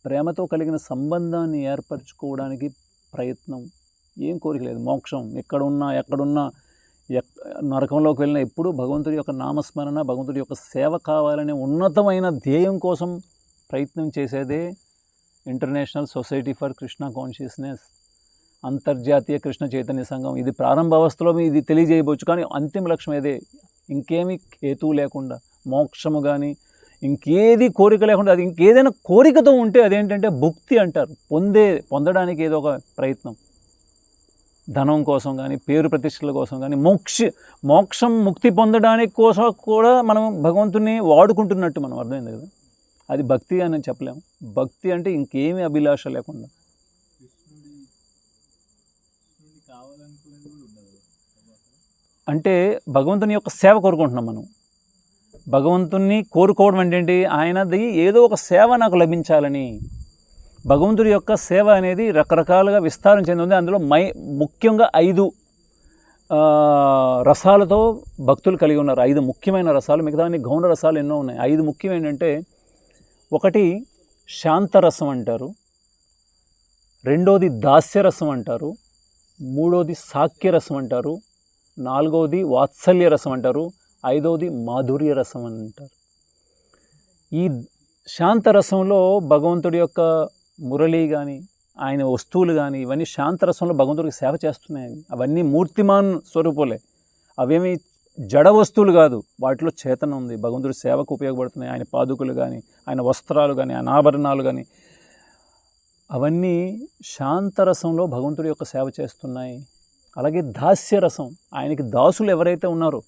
ప్రేమతో కలిగిన సంబంధాన్ని ఏర్పరచుకోవడానికి ప్రయత్నం. ఏం కోరిక లేదు, మోక్షం ఎక్కడున్నా నరకంలోకి వెళ్ళిన ఎప్పుడు భగవంతుడి యొక్క నామస్మరణ, భగవంతుడి యొక్క సేవ కావాలనే ఉన్నతమైన ధ్యేయం కోసం ప్రయత్నం చేసేదే international society for Krishna consciousness, అంతర్జాతీయ కృష్ణ చైతన్య సంఘం. ఇది ప్రారంభ అవస్థలో ఇది తెలియజేయవచ్చు, కానీ అంతిమ లక్ష్యం ఏదే. ఇంకేమీ హేతువు లేకుండా, మోక్షము కానీ ఇంకేది కోరిక లేకుండా, అది ఇంకేదైనా కోరికతో ఉంటే అదేంటంటే భుక్తి అంటారు. పొందడానికి ఏదో ఒక ప్రయత్నం, ధనం కోసం కానీ, పేరు ప్రతిష్టల కోసం కానీ, మోక్షం ముక్తి పొందడానికి కోసం కూడా మనం భగవంతుని వాడుకుంటున్నట్టు మనం అర్థమైంది కదా. అది భక్తి అని చెప్పలేము. భక్తి అంటే ఇంకేమీ అభిలాష లేకుండా. అంటే భగవంతుని యొక్క సేవ కోరుకుంటున్నాం మనం. భగవంతుని కోరుకోవడం అంటే ఆయనది ఏదో ఒక సేవ నాకు లభించాలని. భగవంతుడి యొక్క సేవ అనేది రకరకాలుగా విస్తారం చెంది, అందులో ముఖ్యంగా 5 రసాలతో భక్తులు కలిగి ఉన్నారు. 5 ముఖ్యమైన రసాలు, మిగతా గౌణ రసాలు ఎన్నో ఉన్నాయి. 5 ముఖ్యం ఏంటంటే, ఒకటి శాంతరసం అంటారు, రెండోది దాస్యరసం అంటారు, మూడోది సాఖ్యరసం అంటారు, నాలుగవది వాత్సల్య రసం అంటారు, ఐదవది మాధుర్య రసం అని అంటారు. ఈ శాంతరసంలో భగవంతుడి యొక్క మురళి కానీ, ఆయన వస్తువులు కానీ, ఇవన్నీ శాంతరసంలో భగవంతుడికి సేవ చేస్తున్నాయి. అవన్నీ మూర్తిమాన్ స్వరూపులే, అవేమి జడ వస్తువులు కాదు. వాటిలో చేతన ఉంది, భగవంతుడి సేవకు ఉపయోగపడుతున్నాయి. ఆయన పాదుకులు కానీ, ఆయన వస్త్రాలు కానీ, ఆయన ఆభరణాలు కానీ, అవన్నీ శాంతరసంలో భగవంతుడి యొక్క సేవ చేస్తున్నాయి. అలాగే దాస్యరసం, ఆయనకి దాసులు ఎవరైతే ఉన్నారో,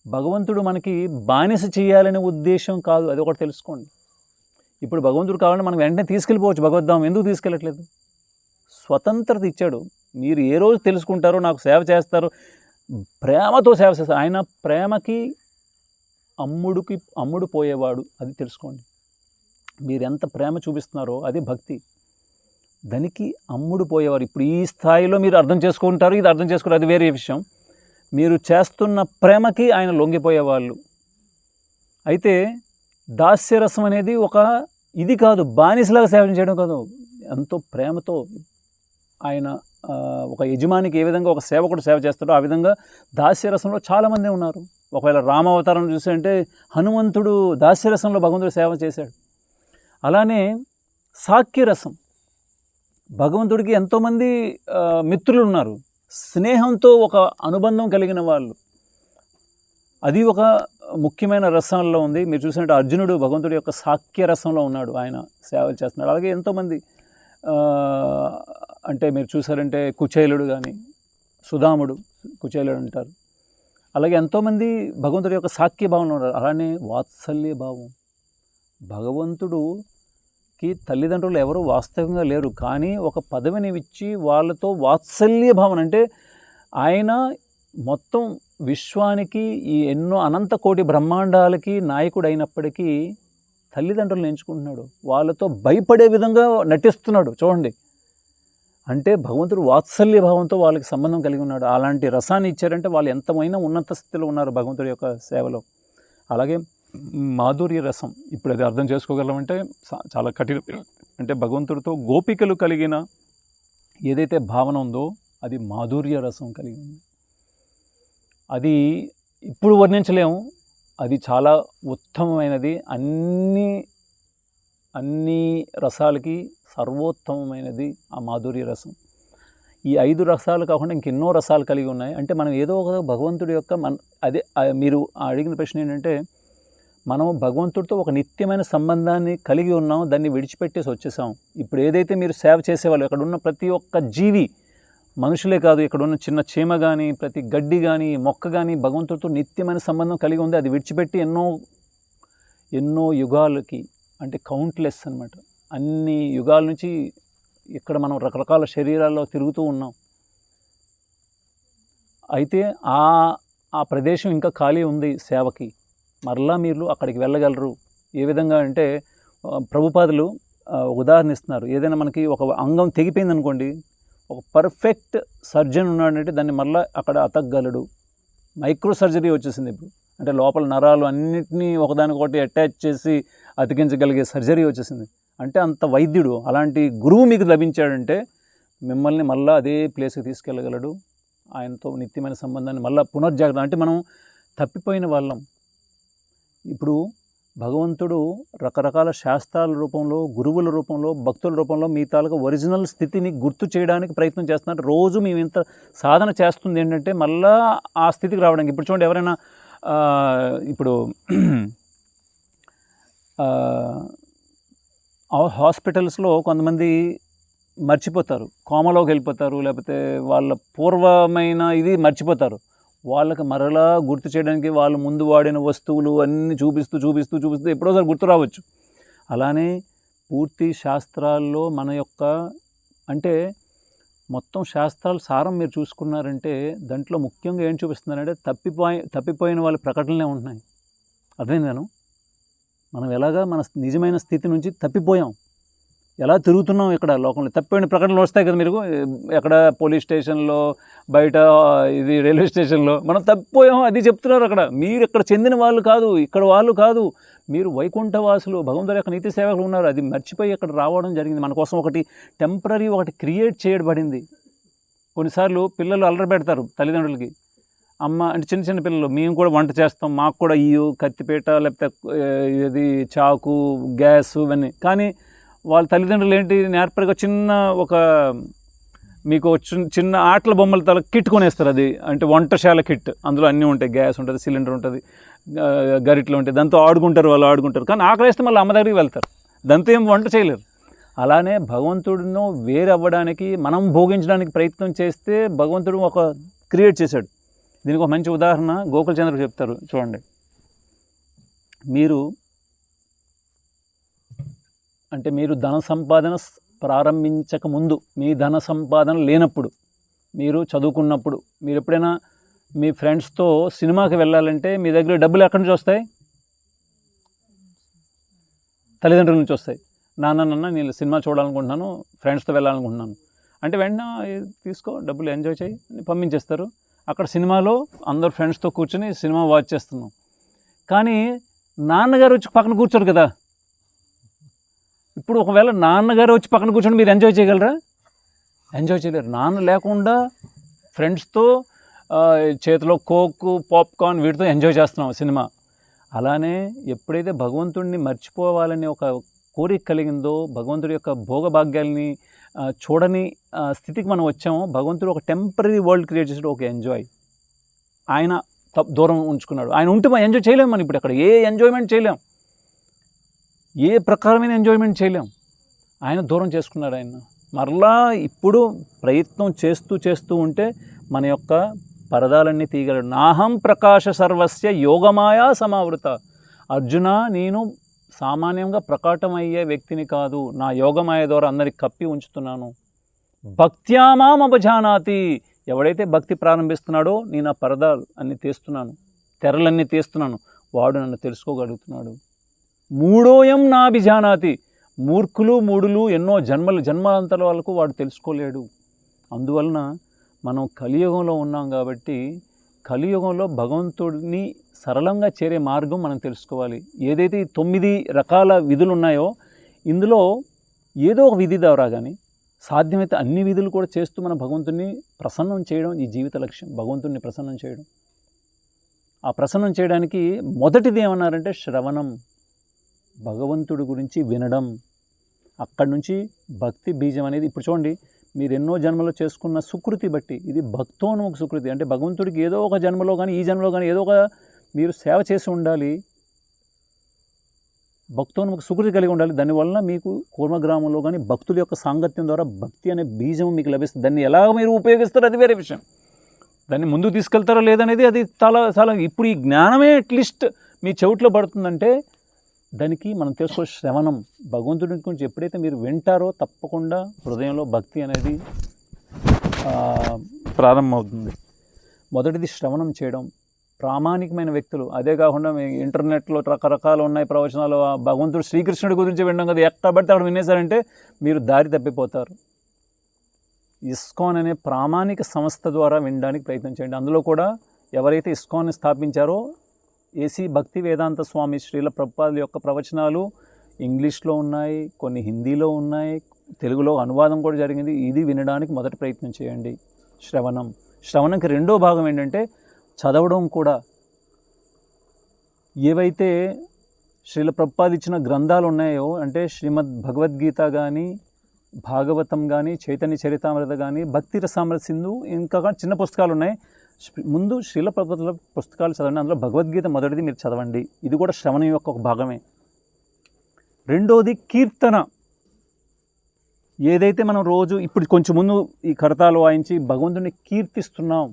భగవంతుడు మనకి బానిస చేయాలనే ఉద్దేశం కాదు, అది ఒకటి తెలుసుకోండి. ఇప్పుడు భగవంతుడు కావాలని మనం వెంటనే తీసుకెళ్ళిపోవచ్చు భగవద్ధామం. ఎందుకు తీసుకెళ్ళట్లేదు? స్వతంత్రత ఇచ్చాడు. మీరు ఏ రోజు తెలుసుకుంటారో, నాకు సేవ చేస్తారు, ప్రేమతో సేవ చేస్తారు. ఆయన ప్రేమకి అమ్ముడు పోయేవాడు, అది తెలుసుకోండి. మీరు ఎంత ప్రేమ చూపిస్తున్నారో అది భక్తి. దానికి అమ్ముడు పోయేవారు. ఇప్పుడు ఈ స్థాయిలో మీరు అర్థం చేసుకుంటారు, ఇది అర్థం చేసుకుంటారు, అది వేరే విషయం. మీరు చేస్తున్న ప్రేమకి ఆయన లొంగిపోయేవాళ్ళు. అయితే దాస్యరసం అనేది ఒక ఇది కాదు, బానిసలాగా సేవ చేయడం కాదు, ఎంతో ప్రేమతో ఆయన ఒక యజమానికి ఏ విధంగా ఒక సేవకుడు సేవ చేస్తాడో ఆ విధంగా దాస్యరసంలో చాలామంది ఉన్నారు. ఒకవేళ రామావతారం చూసారంటే హనుమంతుడు దాస్యరసంలో భగవంతుడు సేవ చేశాడు. అలానే సాఖ్యరసం, భగవంతుడికి ఎంతోమంది మిత్రులు ఉన్నారు, స్నేహంతో ఒక అనుబంధం కలిగిన వాళ్ళు, అది ఒక ముఖ్యమైన రసంలో ఉంది. మీరు చూసినట్టు అర్జునుడు భగవంతుడి యొక్క సాఖ్య రసంలో ఉన్నాడు, ఆయన సేవలు చేస్తున్నాడు. అలాగే ఎంతోమంది అంటే మీరు చూసారంటే కుచేలుడు కానీ, సుధాముడు, కుచేలుడు అంటారు. అలాగే ఎంతోమంది భగవంతుడి యొక్క సాఖ్య భావంలో ఉన్నారు. అలానే వాత్సల్య భావం, భగవంతుడుకి తల్లిదండ్రులు ఎవరు వాస్తవంగా లేరు, కానీ ఒక పదవిని ఇచ్చి వాళ్ళతో వాత్సల్య భావన, అంటే ఆయన మొత్తం విశ్వానికి ఈ ఎన్నో అనంత కోటి బ్రహ్మాండాలకి నాయకుడు అయినప్పటికీ తల్లిదండ్రులను ఎంచుకుంటున్నాడు, వాళ్ళతో భయపడే విధంగా నటిస్తున్నాడు. చూడండి, అంటే భగవంతుడు వాత్సల్య భావంతో వాళ్ళకి సంబంధం కలిగి ఉన్నాడు. అలాంటి రసాన్ని ఇచ్చారంటే వాళ్ళు ఎంతమైనా ఉన్నత స్థితిలో ఉన్నారు భగవంతుడి యొక్క సేవలో. అలాగే మాధుర్య రసం, ఇప్పుడు అది అర్థం చేసుకోగలమంటే చాలా కఠిన. అంటే భగవంతుడితో గోపికలు కలిగిన ఏదైతే భావన ఉందో అది మాధుర్య రసం కలిగి ఉంది. అది ఇప్పుడు వర్ణించలేము, అది చాలా ఉత్తమమైనది. అన్ని రసాలకి సర్వోత్తమమైనది ఆ మాధుర్య రసం. ఈ 5 రసాలు కాకుండా ఇంకెన్నో రసాలు కలిగి ఉన్నాయి. అంటే మనం ఏదో ఒక భగవంతుడి యొక్క అదే మీరు అడిగిన ప్రశ్న ఏంటంటే, మనం భగవంతుడితో ఒక నిత్యమైన సంబంధాన్ని కలిగి ఉన్నాం, దాన్ని విడిచిపెట్టేసి వచ్చేసాం. ఇప్పుడు ఏదైతే మీరు సేవ చేసేవాళ్ళు, ఇక్కడ ఉన్న ప్రతి ఒక్క జీవి, మనుషులే కాదు, ఇక్కడ ఉన్న చిన్న చీమ కానీ, ప్రతి గడ్డి కానీ, మొక్క కానీ భగవంతుడితో నిత్యమైన సంబంధం కలిగి ఉంది. అది విడిచిపెట్టి ఎన్నో యుగాలకి, అంటే కౌంట్లెస్ అనమాట, అన్ని యుగాల నుంచి ఇక్కడ మనం రకరకాల శరీరాల్లో తిరుగుతూ ఉన్నాం. అయితే ఆ ప్రదేశం ఇంకా ఖాళీ ఉంది సేవకి, మరలా మీరు అక్కడికి వెళ్ళగలరు. ఏ విధంగా అంటే ప్రభుపాదులు ఉదాహరణ ఇస్తున్నారు. ఏదైనా మనకి ఒక అంగం తెగిపోయింది అనుకోండి, ఒక పర్ఫెక్ట్ సర్జన్ ఉన్నాడంటే దాన్ని మరలా అక్కడ అతకగలడు. మైక్రో సర్జరీ వచ్చేసింది ఇప్పుడు, అంటే లోపల నరాలు అన్నింటినీ ఒకదానికొకటి అటాచ్ చేసి అతికించగలిగే సర్జరీ వచ్చేసింది. అంటే అంత వైద్యుడు, అలాంటి గురువు మీకు లభించాడంటే మిమ్మల్ని మళ్ళీ అదే ప్లేస్కి తీసుకెళ్ళగలడు. ఆయనతో నిత్యమైన సంబంధాన్ని మళ్ళీ పునర్జాగ్రత్త, అంటే మనం తప్పిపోయిన వాళ్ళం. ఇప్పుడు భగవంతుడు రకరకాల శాస్త్రాల రూపంలో, గురువుల రూపంలో, భక్తుల రూపంలో మీ తాలూకా ఒరిజినల్ స్థితిని గుర్తు చేయడానికి ప్రయత్నం చేస్తున్నారు. రోజు మేము ఇంత సాధన చేస్తుంది ఏంటంటే మళ్ళా ఆ స్థితికి రావడానికి. ఇప్పుడు చూడండి, ఎవరైనా ఇప్పుడు హాస్పిటల్స్లో కొంతమంది మర్చిపోతారు, కోమలోకి వెళ్ళిపోతారు, లేకపోతే వాళ్ళ పూర్వమైన ఇది మర్చిపోతారు. వాళ్ళకి మరలా గుర్తు చేయడానికి వాళ్ళు ముందు వాడిన వస్తువులు అన్నీ చూపిస్తూ ఎప్పుడోసారి గుర్తు రావచ్చు. అలానే పూర్తి శాస్త్రాల్లో మన యొక్క, అంటే మొత్తం శాస్త్రాల సారం మీరు చూసుకున్నారంటే దాంట్లో ముఖ్యంగా ఏం చూపిస్తున్నారంటే తప్పిపోయిన వాళ్ళ ప్రకటనలే ఉంటున్నాయి. అర్థమైందాను? మనం ఎలాగా మన నిజమైన స్థితి నుంచి తప్పిపోయాం, ఎలా తిరుగుతున్నాం ఇక్కడ లోకంలో. తప్పిపోయిన ప్రకటనలు వస్తాయి కదా, మీరు ఎక్కడ పోలీస్ స్టేషన్లో, బయట ఇది రైల్వే స్టేషన్లో మనం తప్పిపోయాం అది చెప్తున్నారు అక్కడ. మీరు ఇక్కడ చెందిన వాళ్ళు కాదు, ఇక్కడ వాళ్ళు కాదు, మీరు వైకుంఠవాసులు, భగవంతుడి యొక్క నీతి సేవకులు ఉన్నారు. అది మర్చిపోయి ఇక్కడ రావడం జరిగింది. మన కోసం ఒకటి టెంపరీ ఒకటి క్రియేట్ చేయబడింది. కొన్నిసార్లు పిల్లలు అల్లరి పెడతారు తల్లిదండ్రులకి. అమ్మ అంటే చిన్న పిల్లలు, మేము కూడా వంట చేస్తాం, మాకు కూడా ఇయ్యు కత్తిపీట, లేకపోతే ఇది చాకు, గ్యాస్, ఇవన్నీ. కానీ వాళ్ళ తల్లిదండ్రులు ఏంటి నేర్పరిగా చిన్న ఒక మీకు చిన్న ఆటల బొమ్మల తల కిట్ కొనేస్తారు. అది అంటే వంటశాల కిట్, అందులో అన్నీ ఉంటాయి, గ్యాస్ ఉంటుంది, సిలిండర్ ఉంటుంది, గరిట్లు ఉంటాయి, దాంతో వాళ్ళు ఆడుకుంటారు. కానీ ఆకలిస్తే మళ్ళీ అమ్మ దగ్గరికి వెళ్తారు, దాంతో ఏం వంట చేయలేరు. అలానే భగవంతుడిను వేరవ్వడానికి, మనం భోగించడానికి ప్రయత్నం చేస్తే భగవంతుడు ఒక క్రియేట్ చేశాడు. దీనికి ఒక మంచి ఉదాహరణ గోకుల్ చంద్ర చెప్తారు, చూడండి. మీరు ధన సంపాదన ప్రారంభించక ముందు, మీ ధన సంపాదన లేనప్పుడు, మీరు చదువుకున్నప్పుడు, మీరు ఎప్పుడైనా మీ ఫ్రెండ్స్తో సినిమాకి వెళ్ళాలంటే మీ దగ్గర డబ్బులు ఎక్కడి నుంచి వస్తాయి? తల్లిదండ్రుల నుంచి వస్తాయి. నాన్న నేను సినిమా చూడాలనుకుంటున్నాను, ఫ్రెండ్స్తో వెళ్ళాలనుకుంటున్నాను అంటే వెంటనే తీసుకో డబ్బులు, ఎంజాయ్ చేయి అని పంపించేస్తారు. అక్కడ సినిమాలో అందరు ఫ్రెండ్స్తో కూర్చొని సినిమా వాచ్ చేస్తున్నాం. కానీ నాన్నగారు వచ్చి పక్కన కూర్చోరు కదా. ఇప్పుడు ఒకవేళ నాన్నగారు వచ్చి పక్కన కూర్చొని మీరు ఎంజాయ్ చేయగలరా? ఎంజాయ్ చేయలేరు. నాన్న లేకుండా ఫ్రెండ్స్తో చేతిలో కోక్, పాప్కార్న్ వీటితో ఎంజాయ్ చేస్తున్నాం సినిమా. అలానే ఎప్పుడైతే భగవంతుడిని మర్చిపోవాలని ఒక కోరిక కలిగిందో, భగవంతుడి యొక్క భోగభాగ్యాలని చూడని స్థితికి మనం వచ్చామో, భగవంతుడు ఒక టెంపరీ వరల్డ్ క్రియేట్ చేసాడు, ఒక ఎంజాయ్. ఆయన దూరం ఉంచుకున్నాడు. ఆయన ఉంటే మనం ఎంజాయ్ చేయలేము. మనం ఇప్పుడు అక్కడ ఏ ఎంజాయ్మెంట్ చేయలేం, ఏ ప్రకారమైన ఎంజాయ్మెంట్ చేయలేం. ఆయన దూరం చేసుకున్నాడు. ఆయన మరలా ఇప్పుడు ప్రయత్నం చేస్తూ ఉంటే మన యొక్క పరదాలన్నీ తీయగలడు. నాహం ప్రకాశ సర్వస్య యోగమాయా సమావృత. అర్జున, నేను సామాన్యంగా ప్రకటమయ్యే వ్యక్తిని కాదు, నా యోగమాయ ద్వారా అందరికి కప్పి ఉంచుతున్నాను. భక్త్యామాం అపజానాతి. ఎవడైతే భక్తి ప్రారంభిస్తున్నాడో నేను ఆ పరదాలు అన్నీ తీస్తున్నాను, తెరలన్నీ తీస్తున్నాను, వాడు నన్ను తెలుసుకోగలుగుతున్నాడు. మూడోయం నాభిజానాతి. మూడులు ఎన్నో జన్మాంతరాల వరకు వాడు తెలుసుకోలేడు. అందువలన మనం కలియుగంలో ఉన్నాం కాబట్టి కలియుగంలో భగవంతుడిని సరళంగా చేరే మార్గం మనం తెలుసుకోవాలి. ఏదైతే 9 రకాల విధులు ఉన్నాయో ఇందులో ఏదో ఒక విధి ద్వారా కానీ సాధ్యమైతే అన్ని విధులు కూడా చేస్తూ మన భగవంతుడిని ప్రసన్నం చేయడం ఈ జీవిత లక్ష్యం. భగవంతుడిని ప్రసన్నం చేయడం. ఆ ప్రసన్నం చేయడానికి మొదటిది ఏమన్నారంటే శ్రవణం, భగవంతుడి గురించి వినడం. అక్కడి నుంచి భక్తి బీజం అనేది. ఇప్పుడు చూడండి, మీరు ఎన్నో జన్మలో చేసుకున్న సుకృతి బట్టి, ఇది భక్తోన్ముఖ సుకృతి. అంటే భగవంతుడికి ఏదో ఒక జన్మలో కానీ ఈ జన్మలో కానీ ఏదో ఒక మీరు సేవ చేసి ఉండాలి, భక్తోన్ముఖ సుకృతి కలిగి ఉండాలి. దానివల్ల మీకు కూర్మగ్రామంలో కానీ భక్తుల యొక్క సాంగత్యం ద్వారా భక్తి అనే బీజం మీకు లభిస్తుంది. దాన్ని ఎలా మీరు ఉపయోగిస్తారో అది వేరే విషయం. దాన్ని ముందుకు తీసుకెళ్తారో లేదనేది అది చాలా ఇప్పుడు ఈ జ్ఞానమే అట్లీస్ట్ మీ చెవిట్లో పడుతుందంటే దానికి మనం తెలుసుకో శ్రవణం. భగవంతుడి గురించి ఎప్పుడైతే మీరు వింటారో తప్పకుండా హృదయంలో భక్తి అనేది ప్రారంభమవుతుంది. మొదటిది శ్రవణం చేయడం. ప్రామాణికమైన వ్యక్తులు, అదే కాకుండా మీ ఇంటర్నెట్లో రకరకాలు ఉన్నాయి ప్రవచనాలు, భగవంతుడు శ్రీకృష్ణుడి గురించి వినడం కదా, ఎక్కడ పడితే అక్కడ వినేశారంటే మీరు దారి తప్పిపోతారు. ఇస్కాన్ అనే ప్రామాణిక సంస్థ ద్వారా వినడానికి ప్రయత్నం చేయండి. అందులో కూడా ఎవరైతే ఇస్కాన్ని స్థాపించారో ఏసీ భక్తి వేదాంత స్వామి శ్రీల ప్రభుపాదుల యొక్క ప్రవచనాలు ఇంగ్లీష్లో ఉన్నాయి, కొన్ని హిందీలో ఉన్నాయి, తెలుగులో అనువాదం కూడా జరిగింది. ఇది వినడానికి మొదటి ప్రయత్నం చేయండి. శ్రవణం. శ్రవణంకి రెండో భాగం ఏంటంటే చదవడం కూడా. ఏవైతే శ్రీల ప్రభుపాద ఇచ్చిన గ్రంథాలు ఉన్నాయో, అంటే శ్రీమద్ భగవద్గీత కానీ, భాగవతం కానీ, చైతన్య చరితామృత కానీ, భక్తి రసామృత సింధు, ఇంకా చిన్న పుస్తకాలు ఉన్నాయి. ముందు శ్రీల ప్రభుపాద పుస్తకాలు చదవండి. అందులో భగవద్గీత మొదటిది మీరు చదవండి. ఇది కూడా శ్రవణం యొక్క ఒక భాగమే. రెండోది కీర్తన. ఏదైతే మనం రోజు ఇప్పుడు కొంచెం ముందు ఈ కరతాలు వాయించి భగవంతుడిని కీర్తిస్తున్నాం,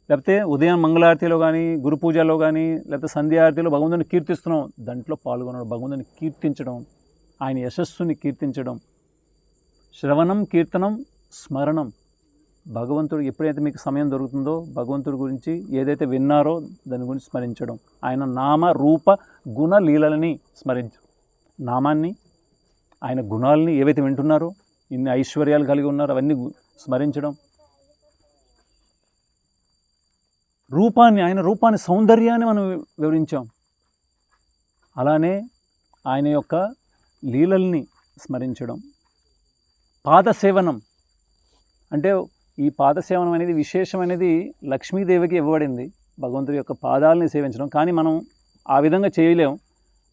లేకపోతే ఉదయం మంగళారతిలో కానీ, గురు పూజలో కానీ, లేకపోతే సంధ్యారతిలో భగవంతుని కీర్తిస్తున్నాం, దాంట్లో పాల్గొనడం, భగవంతుని కీర్తించడం, ఆయన యశస్సుని కీర్తించడం. శ్రవణం, కీర్తనం, స్మరణం. భగవంతుడు ఎప్పుడైతే మీకు సమయం దొరుకుతుందో భగవంతుడి గురించి ఏదైతే విన్నారో దాని గురించి స్మరించడం. ఆయన నామ రూప గుణ లీలలని స్మరించడం. నామాన్ని, ఆయన గుణాలని ఏవైతే వింటున్నారో, ఇన్ని ఐశ్వర్యాలు కలిగి ఉన్నారో అవన్నీ స్మరించడం. రూపాన్ని, ఆయన రూపాన్ని, సౌందర్యాన్ని మనం వివరించాం. అలానే ఆయన యొక్క లీలల్ని స్మరించడం. పాదసేవనం అంటే ఈ పాదసేవనం అనేది విశేషమైనది, లక్ష్మీదేవికి ఇవ్వబడింది భగవంతుడి యొక్క పాదాలని సేవించడం. కానీ మనం ఆ విధంగా చేయలేం,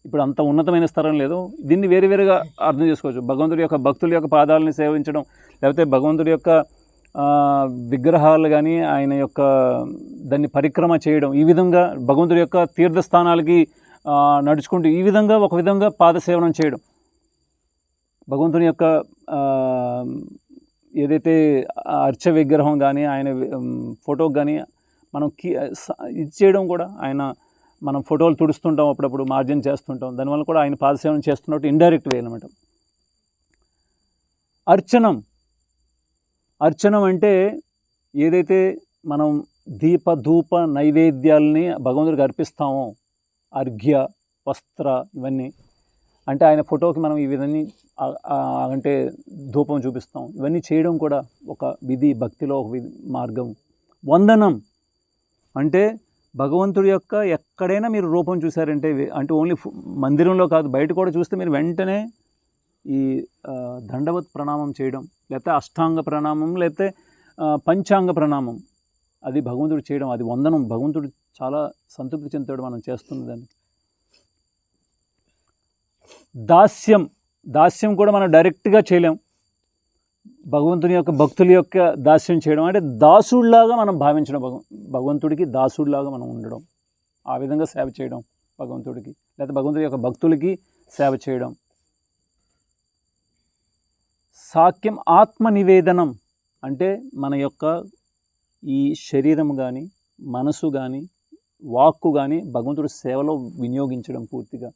ఇప్పుడు అంత ఉన్నతమైన స్థలం లేదు. దీన్ని వేరువేరుగా అర్థం చేసుకోవచ్చు. భగవంతుడి యొక్క భక్తుల యొక్క పాదాలని సేవించడం, లేకపోతే భగవంతుడి యొక్క విగ్రహాలు కానీ, ఆయన యొక్క దాన్ని పరిక్రమ చేయడం, ఈ విధంగా భగవంతుడి యొక్క తీర్థస్థానాలకి నడుచుకుంటూ ఈ విధంగా ఒక విధంగా పాదసేవనం చేయడం. భగవంతుని యొక్క ఏదైతే అర్చ విగ్రహం కానీ, ఆయన ఫోటోకి కానీ మనం ఇది చేయడం కూడా, ఆయన మనం ఫోటోలు తుడుస్తుంటాం, అప్పుడప్పుడు మార్జిన్ చేస్తుంటాం, దానివల్ల కూడా ఆయన పాదసేవనం చేస్తున్నట్టు ఇండైరెక్ట్ వే అనమాట. అర్చనం. అర్చనం అంటే ఏదైతే మనం దీప ధూప నైవేద్యాలని భగవంతుడికి అర్పిస్తామో, అర్ఘ్య, వస్త్ర, ఇవన్నీ అంటే ఆయన ఫోటోకి మనం ఈ విధంగా అంటే ధూపం చూపిస్తాం. ఇవన్నీ చేయడం కూడా ఒక విధి, భక్తిలో ఒక విధి మార్గం. వందనం అంటే భగవంతుడి యొక్క ఎక్కడైనా మీరు రూపం చూసారంటే, అంటే ఓన్లీ మందిరంలో కాదు, బయట కూడా చూస్తే మీరు వెంటనే ఈ దండవత్ ప్రణామం చేయడం, లేకపోతే అష్టాంగ ప్రణామం, లేకపోతే పంచాంగ ప్రణామం, అది భగవంతుడు చేయడం, అది వందనం. భగవంతుడు చాలా సంతృప్తి చెందుతాడు మనం చేస్తున్న దాన్ని. దాస్యం. దాస్యం కూడా మనం డైరెక్ట్గా చేయలేం. భగవంతుని యొక్క భక్తుల యొక్క దాస్యం చేయడం అంటే దాసుడిలాగా మనం భావించడం, భగవంతుడికి దాసుడిలాగా మనం ఉండడం, ఆ విధంగా సేవ చేయడం భగవంతుడికి, లేకపోతే భగవంతుడి యొక్క భక్తులకి సేవ చేయడం. సాక్యం. ఆత్మ నివేదనం అంటే మన యొక్క ఈ శరీరం కానీ, మనసు కానీ, వాక్కు కానీ భగవంతుడి సేవలో వినియోగించడం పూర్తిగా.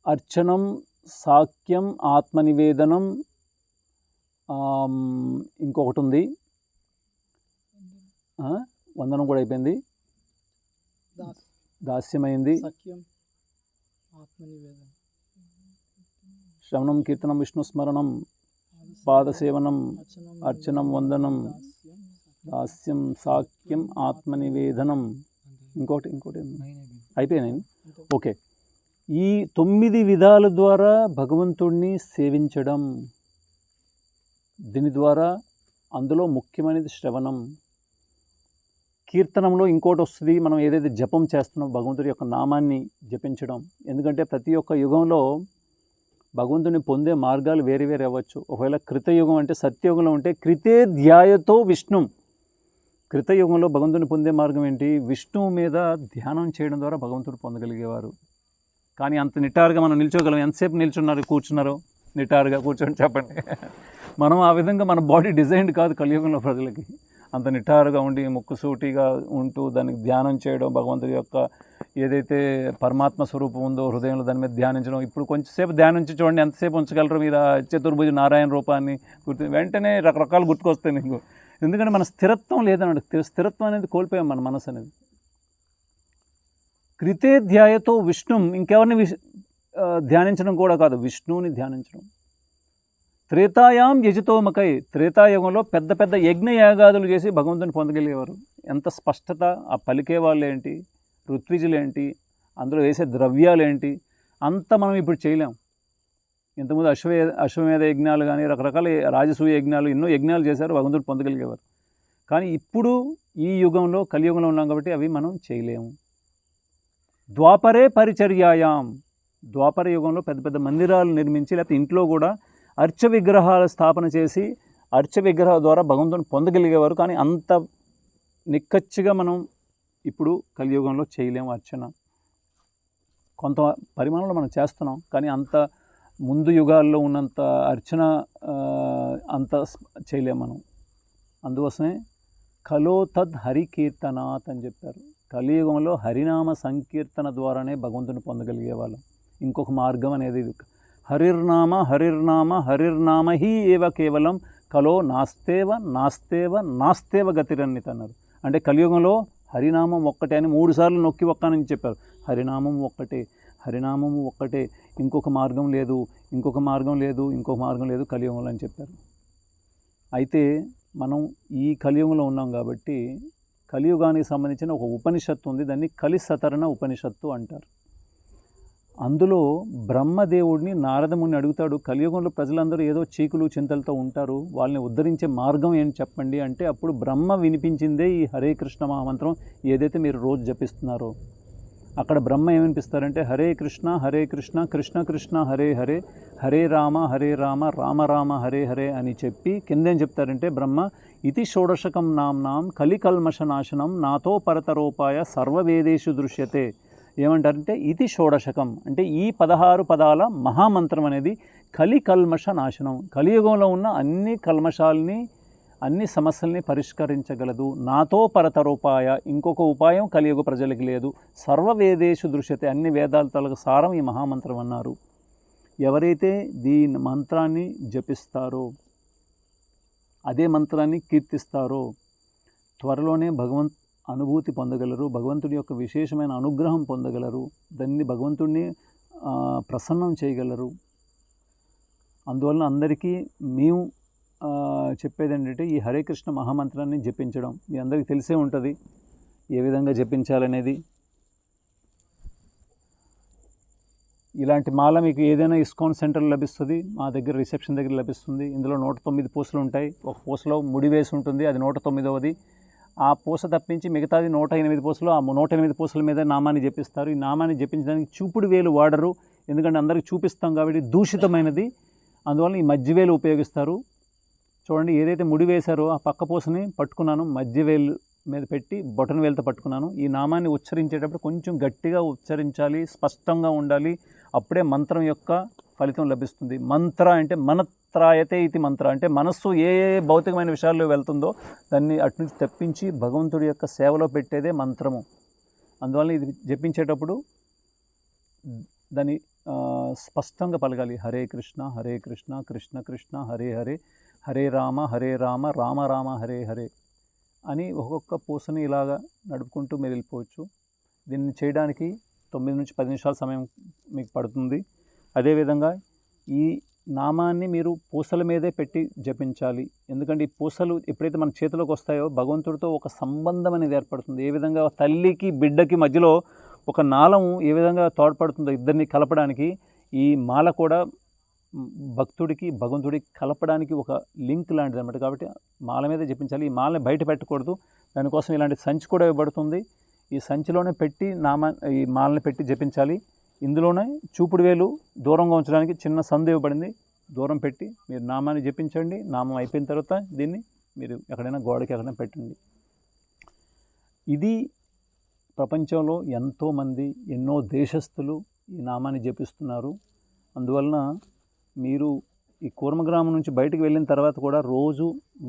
అర్చనం, సాక్యం, ఆత్మనివేదనం, ఇంకొకటి ఉంది, వందనం కూడా అయిపోయింది, దాస్యమైంది, శ్రవణం, కీర్తనం, విష్ణుస్మరణం, పాదసేవనం, అర్చనం, వందనం, దాస్యం, సాక్యం, ఆత్మనివేదనం, ఇంకోటి అయిపోయినాయి. ఓకే. ఈ 9 విధాల ద్వారా భగవంతుడిని సేవించడం. దీని ద్వారా అందులో ముఖ్యమైనది శ్రవణం. కీర్తనంలో ఇంకోటి వస్తుంది, మనం ఏదైతే జపం చేస్తున్నామో భగవంతుడి యొక్క నామాన్ని జపించడం. ఎందుకంటే ప్రతి ఒక్క యుగంలో భగవంతుని పొందే మార్గాలు వేరే వేరే అవ్వచ్చు. ఒకవేళ కృతయుగం అంటే సత్యయుగంలో ఉంటే కృతే ధ్యాయతో విష్ణు. కృతయుగంలో భగవంతుని పొందే మార్గం ఏంటి? విష్ణువు మీద ధ్యానం చేయడం ద్వారా భగవంతుడు పొందగలిగేవారు. కానీ అంత నిటారుగా మనం నిల్చోగలం? ఎంతసేపు నిల్చున్నారు, కూర్చున్నారు? నిటారుగా కూర్చొని చెప్పండి. మనం ఆ విధంగా మన బాడీ డిజైన్డ్ కాదు కలియుగంలో ప్రజలకి. అంత నిటారుగా ఉండి ముక్కుసూటిగా ఉంటూ దానికి ధ్యానం చేయడం, భగవంతుడి యొక్క ఏదైతే పరమాత్మ స్వరూపం ఉందో హృదయంలో దాని మీద ధ్యానించడం. ఇప్పుడు కొంచెంసేపు ధ్యానించి చూడండి, ఎంతసేపు ఉంచగలరు మీరు ఆ చతుర్భుజ నారాయణ రూపాన్ని గుర్తు, వెంటనే రకరకాలు గుర్తుకొస్తాయి మీకు. ఎందుకంటే మన స్థిరత్వం లేదన్నాడు. స్థిరత్వం అనేది కోల్పోయాం మన మనసు అనేది. కృతే ధ్యాయతో విష్ణు, ఇంకెవరిని ధ్యానించడం కూడా కాదు, విష్ణువుని ధ్యానించడం. త్రేతాయాం యజితోమకై, త్రేతాయుగంలో పెద్ద పెద్ద యజ్ఞయాగాదులు చేసి భగవంతుని పొందగలిగేవారు. ఎంత స్పష్టత! ఆ పలికే వాళ్ళు ఏంటి, ఋత్విజులు ఏంటి, అందులో వేసే ద్రవ్యాలు ఏంటి, అంత మనం ఇప్పుడు చేయలేం. ఇంతకుముందు అశ్వమేధ యజ్ఞాలు కానీ రకరకాల రాజసూయ యజ్ఞాలు ఎన్నో యజ్ఞాలు చేశారు, భగవంతుడు పొందగలిగేవారు. కానీ ఇప్పుడు ఈ యుగంలో కలియుగంలో ఉన్నాం కాబట్టి అవి మనం చేయలేము. ద్వాపరే పరిచర్యాయాం, ద్వాపర యుగంలో పెద్ద పెద్ద మందిరాలు నిర్మించి లేకపోతే ఇంట్లో కూడా అర్చ విగ్రహాల స్థాపన చేసి అర్చ విగ్రహాల ద్వారా భగవంతుని పొందగలిగేవారు. కానీ అంత నిక్కచ్చిగా మనం ఇప్పుడు కలియుగంలో చేయలేము అర్చన. కొంత పరిమాణంలో మనం చేస్తున్నాం, కానీ అంత ముందు యుగాల్లో ఉన్నంత అర్చన అంత చేయలేము మనం. అందుకోసమే కలో తద్ హరికీర్తనాత్ అని చెప్పారు. కలియుగంలో హరినామ సంకీర్తన ద్వారానే భగవంతుని పొందగలిగే వాళ్ళం. ఇంకొక మార్గం అనేది హరిర్నామ హరిర్నామ హరిర్నామ హి ఏవ కేవలం కలో నాస్తేవ నాస్తేవ నాస్తేవ గతిరన్నిత అన్నారు. అంటే కలియుగంలో హరినామం ఒక్కటే అని 3 సార్లు నొక్కి ఒక్కనని చెప్పారు. హరినామం ఒక్కటే, హరినామము ఒక్కటే, ఇంకొక మార్గం లేదు, ఇంకొక మార్గం లేదు, ఇంకొక మార్గం లేదు కలియుగంలో అని చెప్పారు. అయితే మనం ఈ కలియుగంలో ఉన్నాం కాబట్టి కలియుగానికి సంబంధించిన ఒక ఉపనిషత్తు ఉంది, దాన్ని కలిసతరణ ఉపనిషత్తు అంటారు. అందులో బ్రహ్మదేవుడిని నారదముని అడుగుతాడు, కలియుగంలో ప్రజలందరూ ఏదో చీకులు చింతలతో ఉంటారు, వాళ్ళని ఉద్ధరించే మార్గం ఏంటి చెప్పండి అంటే అప్పుడు బ్రహ్మ వినిపించిందే ఈ హరే కృష్ణ మహామంత్రం ఏదైతే మీరు రోజు జపిస్తున్నారో. అక్కడ బ్రహ్మ ఏమనిపిస్తారంటే హరే కృష్ణ కృష్ణ కృష్ణ హరే హరే, హరే రామ రామ రామ హరే హరే అని చెప్పి కిందేం చెప్తారంటే బ్రహ్మ ఇతి షోడశకం నామ్నాం కలికల్మష నాశనం నాతో పరతరోపాయ సర్వవేదేషు దృశ్యతే. ఏమంటారంటే ఇది షోడశకం అంటే ఈ 16 పదాల మహామంత్రం అనేది కలికల్మష నాశనం, కలియుగంలో ఉన్న అన్ని కల్మషాలని అన్ని సమస్యల్ని పరిష్కరించగలదు. నాతో పరతరోపాయ, ఇంకొక ఉపాయం కలియుగ ప్రజలకి లేదు. సర్వవేదేషు దృశ్యతే, అన్ని వేదాల తలకు సారం ఈ మహామంత్రం అన్నారు. ఎవరైతే దీని మంత్రాన్ని జపిస్తారో, అదే మంత్రాన్ని కీర్తిస్తారో త్వరలోనే అనుభూతి పొందగలరు, భగవంతుడి యొక్క విశేషమైన అనుగ్రహం పొందగలరు, దాన్ని భగవంతుడిని ప్రసన్నం చేయగలరు. అందువలన అందరికీ మేము చెప్పేది ఏంటంటే ఈ హరే కృష్ణ మహామంత్రాన్ని జపించడం. మీ అందరికీ తెలిసే ఉంటుంది ఏ విధంగా జపించాలనేది. ఇలాంటి మాల మీకు ఏదైనా ఇస్కాన్ సెంటర్లో లభిస్తుంది, మా దగ్గర రిసెప్షన్ దగ్గర లభిస్తుంది. ఇందులో 109 పూసలు ఉంటాయి. ఒక పూసలో ముడి వేసి ఉంటుంది, అది 109వది. ఆ పూస తప్పించి మిగతాది 108 పూసలు. ఆ 108 పూసల మీద నామాన్ని జపిస్తారు. ఈ నామాన్ని జపించడానికి చూపుడు వేలు వాడరు, ఎందుకంటే అందరికి చూపిస్తాం కాబట్టి దూషితమైనది. అందువల్ల ఈ మధ్య వేలు ఉపయోగిస్తారు. చూడండి, ఏదైతే ముడి వేశారో ఆ పక్క పూసని పట్టుకున్నాను, మధ్య వేలు మీద పెట్టి బొటన వేలుతో పట్టుకున్నాను. ఈ నామాన్ని ఉచ్చరించేటప్పుడు కొంచెం గట్టిగా ఉచ్చరించాలి, స్పష్టంగా ఉండాలి, అప్పుడే మంత్రం యొక్క ఫలితం లభిస్తుంది. మంత్ర అంటే మనత్రాయతే ఇది మంత్ర అంటే మనస్సు ఏ భౌతికమైన విషయాల్లో వెళ్తుందో దాన్ని అటు నుంచి తెప్పించి భగవంతుడి యొక్క సేవలో పెట్టేదే మంత్రము. అందువల్ల ఇది జపించేటప్పుడు దాన్ని స్పష్టంగా పలకాలి. హరే కృష్ణ కృష్ణ కృష్ణ హరే హరే, హరే రామ రామ రామ హరే హరే అని ఒక్కొక్క పూసని ఇలాగా నడుపుకుంటూ మీరు వెళ్ళిపోవచ్చు. దీన్ని చేయడానికి 9 నుంచి 10 నిమిషాల సమయం మీకు పడుతుంది. అదేవిధంగా ఈ నామాన్ని మీరు పూసల మీదే పెట్టి జపించాలి. ఎందుకంటే ఈ పూసలు ఎప్పుడైతే మన చేతిలోకి వస్తాయో భగవంతుడితో ఒక సంబంధం అనేది ఏర్పడుతుంది. ఏ విధంగా తల్లికి బిడ్డకి మధ్యలో ఒక నాళం ఏ విధంగా తోడ్పడుతుందో ఇద్దరిని కలపడానికి, ఈ మాల కూడా భక్తుడికి భగవంతుడికి కలపడానికి ఒక లింక్ లాంటిది అన్నమాట. కాబట్టి మాల మీద జపించాలి. ఈ మాలని బయట పెట్టకూడదు. దానికోసం ఇలాంటి సంచి కూడా ఇవ్వబడుతుంది. ఈ సంచిలోనే పెట్టి ఈ మాలని పెట్టి జపించాలి. ఇందులోనే చూపుడు వేలు దూరంగా ఉంచడానికి చిన్న సందు ఇవ్వబడింది, దూరం పెట్టి మీరు నామాన్ని జపించండి. నామం అయిపోయిన తర్వాత దీన్ని మీరు ఎక్కడైనా గోడకి ఎక్కడైనా పెట్టండి. ఇది ప్రపంచంలో ఎంతోమంది ఎన్నో దేశస్థులు ఈ నామాన్ని జపిస్తున్నారు. అందువలన మీరు ఈ కూర్మగ్రామం నుంచి బయటకు వెళ్ళిన తర్వాత కూడా రోజు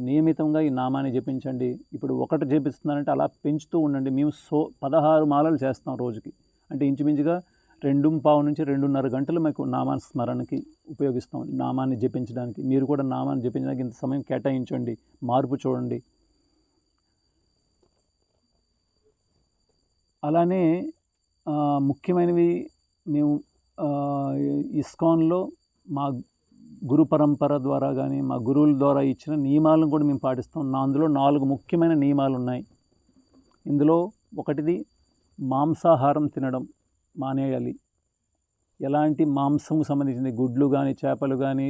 నియమితంగా ఈ నామాన్ని జపించండి. ఇప్పుడు ఒకటి జపిస్తున్నారంటే అలా పెంచుతూ ఉండండి. మేము 16 మాలలు చేస్తాం రోజుకి, అంటే ఇంచుమించుగా 2:15 నుంచి 2:30 గంటలు మీకు నామాన్ని స్మరణకి ఉపయోగిస్తాం, నామాన్ని జపించడానికి. మీరు కూడా నామాన్ని జపించడానికి ఇంత సమయం కేటాయించండి, మార్పు చూడండి. అలానే ముఖ్యమైనవి మేము ఇస్కాన్లో మా గురు పరంపర ద్వారా కానీ మా గురువుల ద్వారా ఇచ్చిన నియమాలను కూడా మేము పాటిస్తాం. అందులో 4 ముఖ్యమైన నియమాలు ఉన్నాయి. ఇందులో ఒకటిది మాంసాహారం తినడం మానేయాలి. ఎలాంటి మాంసం సంబంధించింది, గుడ్లు కానీ చేపలు కానీ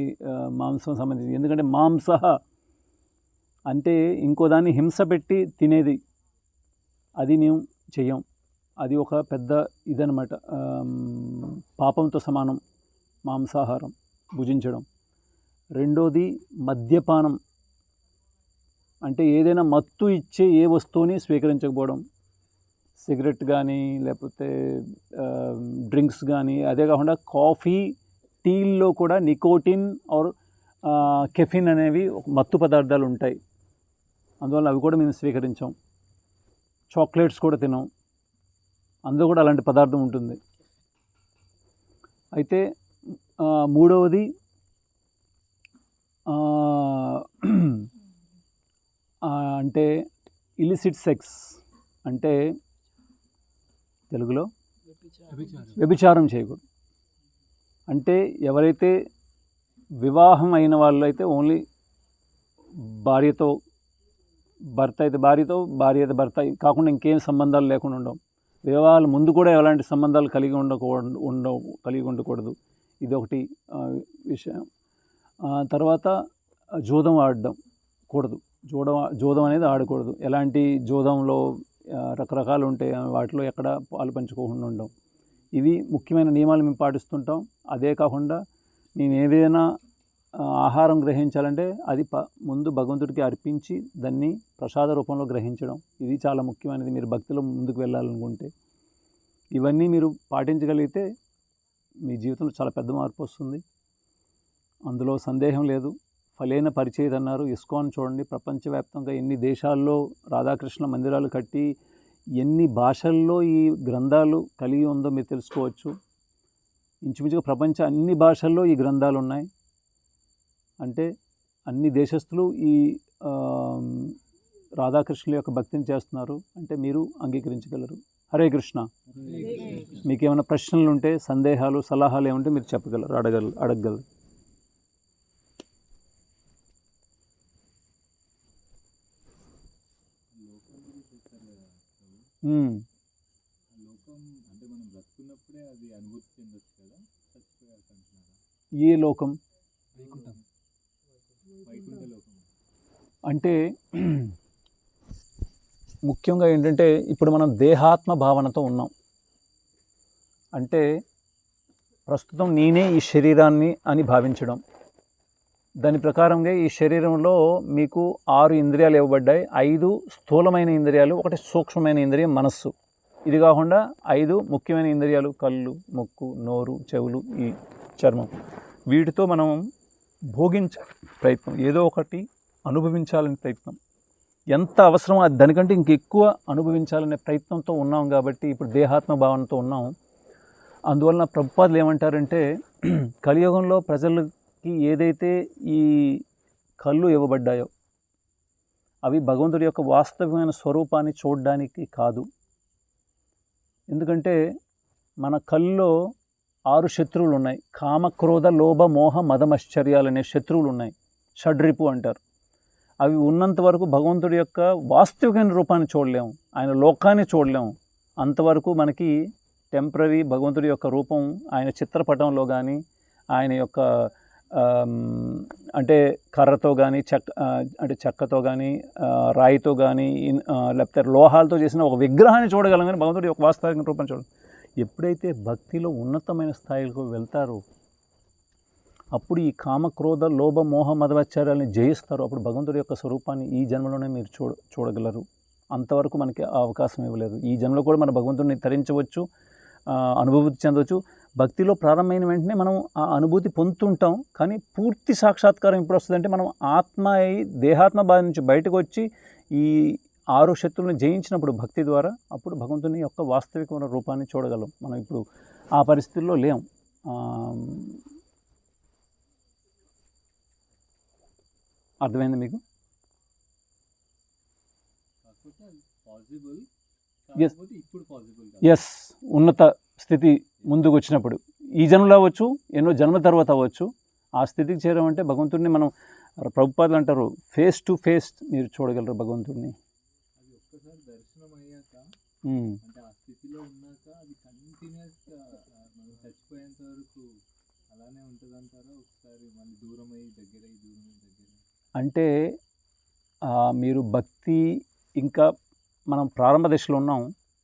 మాంసం సంబంధించింది. ఎందుకంటే మాంస అంటే ఇంకో దాన్ని హింస పెట్టి తినేది, అది మేము చెయ్యం. అది ఒక పెద్ద ఇదనమాట, పాపంతో సమానం మాంసాహారం భుజించడం. రెండోది మద్యపానం, అంటే ఏదైనా మత్తు ఇచ్చే ఏ వస్తువుని స్వీకరించకపోవడం, సిగరెట్ కానీ లేకపోతే డ్రింక్స్ కానీ. అదే కాకుండా కాఫీ, టీల్లో కూడా నికోటిన్ ఆర్ కెఫిన్ అనేవి మత్తు పదార్థాలు ఉంటాయి, అందువల్ల అవి కూడా మేము స్వీకరించాం. చాక్లెట్స్ కూడా తినాం, అందులో కూడా అలాంటి పదార్థం ఉంటుంది. అయితే మూడవది అంటే ఇలిసిట్ సెక్స్, అంటే తెలుగులో వ్యభిచారం చేయకూడదు. అంటే ఎవరైతే వివాహం అయిన వాళ్ళు అయితే ఓన్లీ భార్యతో, భర్త అయితే భార్యతో, భార్య అయితే భర్త కాకుండా ఇంకేం సంబంధాలు లేకుండా ఉండవు. వివాహాల ముందు కూడా ఎలాంటి సంబంధాలు కలిగి ఉండకూడదు. ఇది ఒకటి విషయం. తర్వాత జూదం ఆడడం కూడదు, జూదం అనేది ఆడకూడదు. ఎలాంటి జూదంలో రకరకాలు ఉంటాయి, వాటిలో ఎక్కడ పాలు పంచుకోకుండా ఉండడం. ఇవి ముఖ్యమైన నియమాలు మేము పాటిస్తుంటాం. అదే కాకుండా మేము ఏదైనా ఆహారం గ్రహించాలంటే అది ముందు భగవంతుడికి అర్పించి దాన్ని ప్రసాద రూపంలో గ్రహించడం, ఇది చాలా ముఖ్యమైనది. మీరు భక్తిలో ముందుకు వెళ్ళాలనుకుంటే ఇవన్నీ మీరు పాటించగలిగితే మీ జీవితంలో చాలా పెద్ద మార్పు వస్తుంది, అందులో సందేహం లేదు. ఫలేన పరిచయత అన్నారు. ఇస్కాన్ చూడండి, ప్రపంచవ్యాప్తంగా ఎన్ని దేశాల్లో రాధాకృష్ణ మందిరాలు కట్టి ఎన్ని భాషల్లో ఈ గ్రంథాలు కలిగి ఉందో మీరు తెలుసుకోవచ్చు. ఇంచుమించుగా ప్రపంచ అన్ని భాషల్లో ఈ గ్రంథాలు ఉన్నాయి. అంటే అన్ని దేశస్తులు ఈ రాధాకృష్ణుల యొక్క భక్తిని చేస్తున్నారు అంటే మీరు అంగీకరించగలరు. హరే కృష్ణ. మీకు ఏమైనా ప్రశ్నలు ఉంటే, సందేహాలు, సలహాలు ఏమంటే మీరు చెప్పగలరు, అడగగలరు. ఏ లోకం అంటే ముఖ్యంగా ఏంటంటే ఇప్పుడు మనం దేహాత్మ భావనతో ఉన్నాం. అంటే ప్రస్తుతం నేనే ఈ శరీరాన్ని అని భావించడం. దాని ప్రకారంగా ఈ శరీరంలో మీకు 6 ఇంద్రియాలు ఇవ్వబడ్డాయి. 5 స్థూలమైన ఇంద్రియాలు, 1 సూక్ష్మమైన ఇంద్రియం మనస్సు. ఇది కాకుండా 5 ముఖ్యమైన ఇంద్రియాలు, కళ్ళు, ముక్కు, నోరు, చెవులు, ఈ చర్మం. వీటితో మనం భోగించే ప్రయత్నం, ఏదో ఒకటి అనుభవించాలనే ప్రయత్నం, ఎంత అవసరమో దానికంటే ఇంకెక్కువ అనుభవించాలనే ప్రయత్నంతో ఉన్నాం. కాబట్టి ఇప్పుడు దేహాత్మ భావనతో ఉన్నాం. అందువలన ప్రభుపాదులు ఏమంటారంటే కలియుగంలో ప్రజలకి ఏదైతే ఈ కళ్ళు ఇవ్వబడ్డాయో అవి భగవంతుడి యొక్క వాస్తవమైన స్వరూపాన్ని చూడడానికి కాదు. ఎందుకంటే మన కళ్ళలో 6 శత్రువులు ఉన్నాయి. కామ, క్రోధ, లోభ, మోహ, మదమశ్చర్యాలు అనే శత్రువులు ఉన్నాయి. షడ్రిపు అంటారు. అవి ఉన్నంత వరకు భగవంతుడి యొక్క వాస్తవికమైన రూపాన్ని చూడలేము, ఆయన లోకాన్ని చూడలేము. అంతవరకు మనకి టెంపరీ భగవంతుడి యొక్క రూపం ఆయన చిత్రపటంలో కానీ, ఆయన యొక్క అంటే కర్రతో కానీ, చెక్కతో కానీ, రాయితో కానీ, లేకపోతే లోహాలతో చేసిన ఒక విగ్రహాన్ని చూడగలం, కానీ భగవంతుడి యొక్క వాస్తవిక రూపాన్ని చూడడం. ఎప్పుడైతే భక్తిలో ఉన్నతమైన స్థాయిలకు వెళ్తారో అప్పుడు ఈ కామ, క్రోధ, లోభ, మోహ, మదవచ్చారాలని జయిస్తారు. అప్పుడు భగవంతుడి యొక్క స్వరూపాన్ని ఈ జన్మలోనే మీరు చూడగలరు. అంతవరకు మనకి ఆ అవకాశం ఇవ్వలేదు. ఈ జన్మలో కూడా మన భగవంతుడిని తరించవచ్చు, అనుభూతి చెందవచ్చు. భక్తిలో ప్రారంభమైన వెంటనే మనం ఆ అనుభూతి పొందుతుంటాం. కానీ పూర్తి సాక్షాత్కారం ఎప్పుడు వస్తుందంటే మనం ఆత్మ అయి దేహాత్మ బాధ నుంచి బయటకు వచ్చి ఈ 6 శక్తులను జయించినప్పుడు భక్తి ద్వారా అప్పుడు భగవంతుని యొక్క వాస్తవికమైన రూపాన్ని చూడగలం. మనం ఇప్పుడు ఆ పరిస్థితుల్లో లేం. అర్థమైంది మీకు? ఎస్, ఉన్నత స్థితి ముందుకు వచ్చినప్పుడు ఈ జన్మలో అవ్వచ్చు, ఎన్నో జన్మ తర్వాత అవ్వచ్చు. ఆ స్థితికి చేరామంటే భగవంతుడిని మనం, ప్రభుపాదులు అంటారు, ఫేస్ టు ఫేస్ మీరు చూడగలరు భగవంతుడిని.
అయిపోయేంత వరకు అలానే ఉంటుందంటారా? ఒకసారి మళ్ళీ దూరమై దగ్గరై
అంటే మీరు భక్తి ఇంకా మనం ప్రారంభ దశలో ఉన్నాం.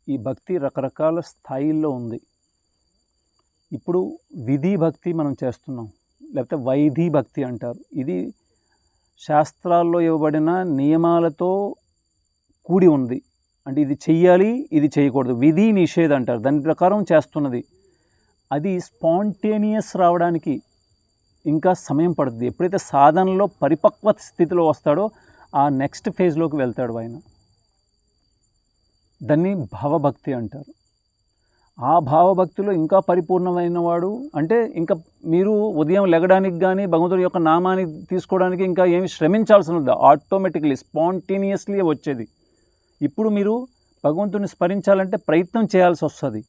ఈ భక్తి రకరకాల స్థాయిల్లో ఉంది. ఇప్పుడు విధి భక్తి మనం చేస్తున్నాం, లేకపోతే వైధి భక్తి అంటారు. ఇది శాస్త్రాల్లో ఇవ్వబడిన నియమాలతో కూడి ఉంది. అంటే ఇది చెయ్యాలి, ఇది చేయకూడదు, విధి నిషేధం అంటారు. దాని ప్రకారం చేస్తున్నది. అది స్పాంటేనియస్ రావడానికి ఇంకా సమయం పడుతుంది. ఎప్పుడైతే సాధనలో పరిపక్వ స్థితిలో వస్తాడో ఆ నెక్స్ట్ ఫేజ్లోకి వెళ్తాడు ఆయన. దాన్ని భావభక్తి అంటారు. ఆ భావభక్తిలో ఇంకా పరిపూర్ణమైన వాడు అంటే ఇంకా మీరు ఉదయం లెగడానికి కానీ భగవంతుడి యొక్క నామాన్ని తీసుకోవడానికి ఇంకా ఏమి శ్రమించాల్సిన ఉంది. ఆటోమేటిక్లీ స్పాంటేనియస్లీ వచ్చేది. ఇప్పుడు మీరు భగవంతుడిని స్మరించాలంటే ప్రయత్నం చేయాల్సి వస్తుంది.